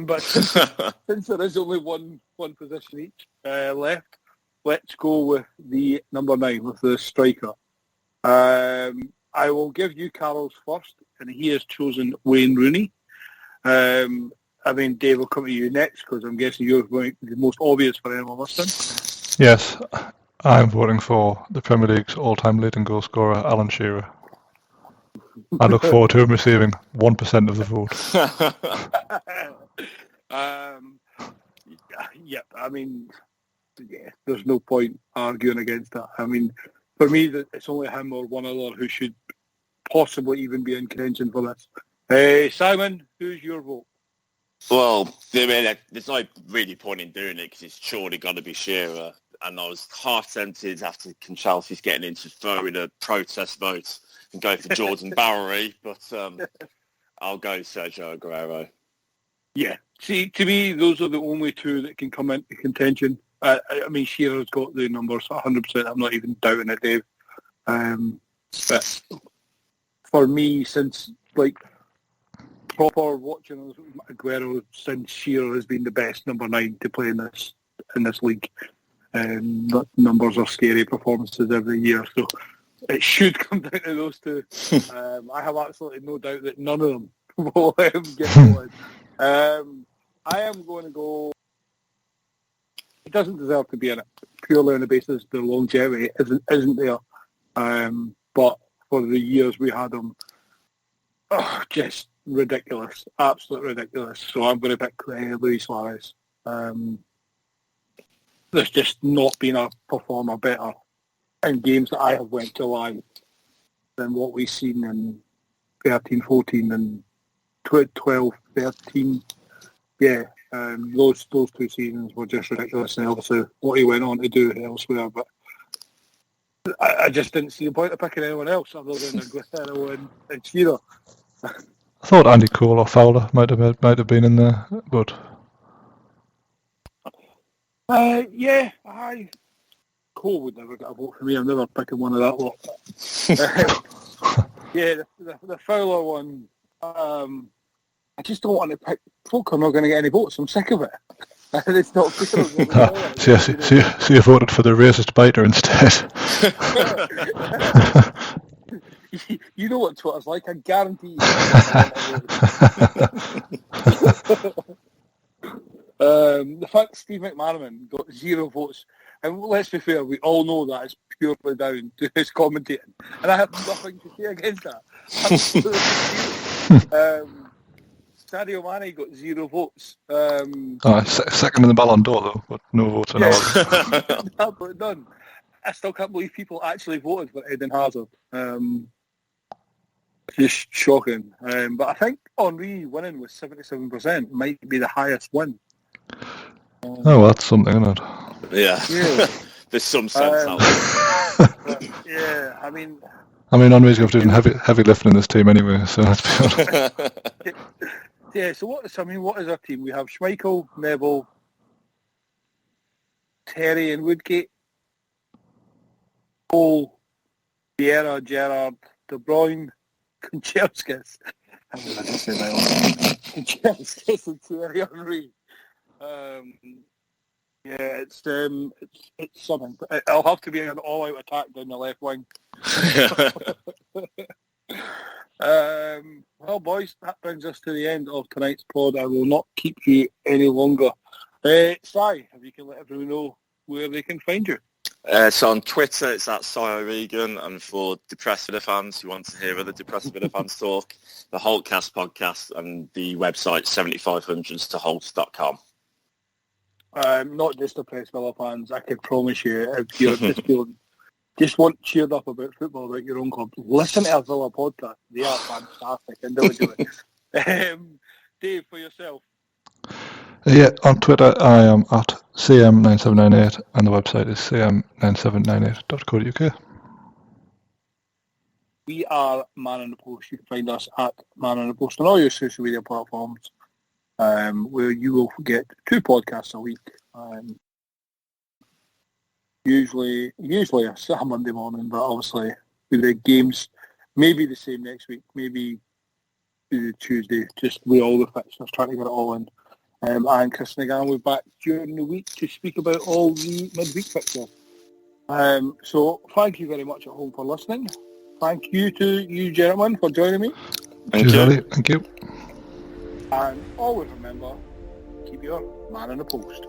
Speaker 1: but since there is only one position each left, let's go with the number 9, with the striker. I will give you Carol's first, and he has chosen Wayne Rooney. I mean, Dave will come to you next because I'm guessing you're going to be the most obvious for anyone listening.
Speaker 3: Yes, I'm voting for the Premier League's all-time leading goal scorer, Alan Shearer. I look forward to him receiving 1% of the vote.
Speaker 1: Yeah, I mean, there's no point arguing against that. I mean, for me, it's only him or one other who should possibly even be in contention for this. Simon, who's your vote?
Speaker 2: Well, there's no really point in doing it because it's surely got to be Shearer. And I was half tempted after Kanchelskis getting into throwing a protest vote and go for Jordan Bowery, but I'll go Sergio Aguero.
Speaker 1: Yeah. See, to me, those are the only two that can come into contention. I mean, Shearer's got the numbers 100%. I'm not even doubting it, Dave. But for me, since, like, proper watching Aguero, since Shearer has been the best number 9 to play in this league. The numbers are scary performances every year, so it should come down to those two. I have absolutely no doubt that none of them will get going. I am going to go. He doesn't deserve to be in it purely on the basis the longevity isn't there. But for the years we had him, just ridiculous, absolute ridiculous. So I'm going to pick Luis Suarez. There's just not been a performer better in games that I have went to live than what we've seen in 13-14 and 12-13. Yeah, those 2 seasons were just ridiculous, and obviously what he went on to do elsewhere. But I just didn't see the point of picking anyone else other than Aguero and Shearer.
Speaker 3: I thought Andy Cole or Fowler might have been in there, but
Speaker 1: yeah, Cole would never get a vote for me. I'm never picking one of that lot. Yeah, the Fowler one. I just don't want to pick folk are not going to get any votes. I'm sick of it. It's not fair.
Speaker 3: So you voted for the racist biter instead.
Speaker 1: You know what Twitter's like. I guarantee you. The fact Steve McManaman got 0 votes, and let's be fair, we all know that is purely down to his commentating, and I have nothing to say against that. Sadio Mane got 0 votes.
Speaker 3: Second in the Ballon d'Or though, but no votes on all.
Speaker 1: None. I still can't believe people actually voted for Eden Hazard. Just shocking. But I think Henry winning with 77% might be the highest win.
Speaker 3: Oh, well, that's something, isn't it?
Speaker 2: Yeah. There's some sense out
Speaker 1: there. Yeah, I mean,
Speaker 3: Henry's got to do heavy lifting in this team anyway, so let's be honest.
Speaker 1: Yeah, so what is our team? We have Schmeichel, Neville, Terry and Woodgate, Cole, Vieira, Gerrard, De Bruyne, Kanchelskis. I didn't say that one. Kanchelskis and Thierry Henry. Yeah, it's something. It'll have to be an all-out attack down the left wing. Well, boys, that brings us to the end of tonight's pod. I will not keep you any longer. Si, if you can let everyone know where they can find you.
Speaker 2: So on Twitter, it's at Si O'Regan, and for Depressed Villa fans who want to hear other Depressed Villa fans talk, the Holtcast podcast and the website 7500stoholts.com.
Speaker 1: Not just Depressed Villa fans, I can promise you, if you're just want cheered up about football, about your own club, listen to our Villa podcast. They are fantastic and they'll do it. Dave, for yourself.
Speaker 3: Yeah, on Twitter I am at CM9798 and the website is cm9798.co.uk.
Speaker 1: We are Man on the Post. You can find us at Man on the Post on all your social media platforms, where you will get 2 podcasts a week. Usually a Monday morning, but obviously with the games, maybe the same next week, maybe the Tuesday, just with all the fixtures, trying to get it all in. And Chris Nagan will be back during the week to speak about all the midweek fixtures. So thank you very much at home for listening. Thank you to you gentlemen for joining me.
Speaker 2: Thank you.
Speaker 3: Thank you.
Speaker 1: And always remember, keep your man on the post.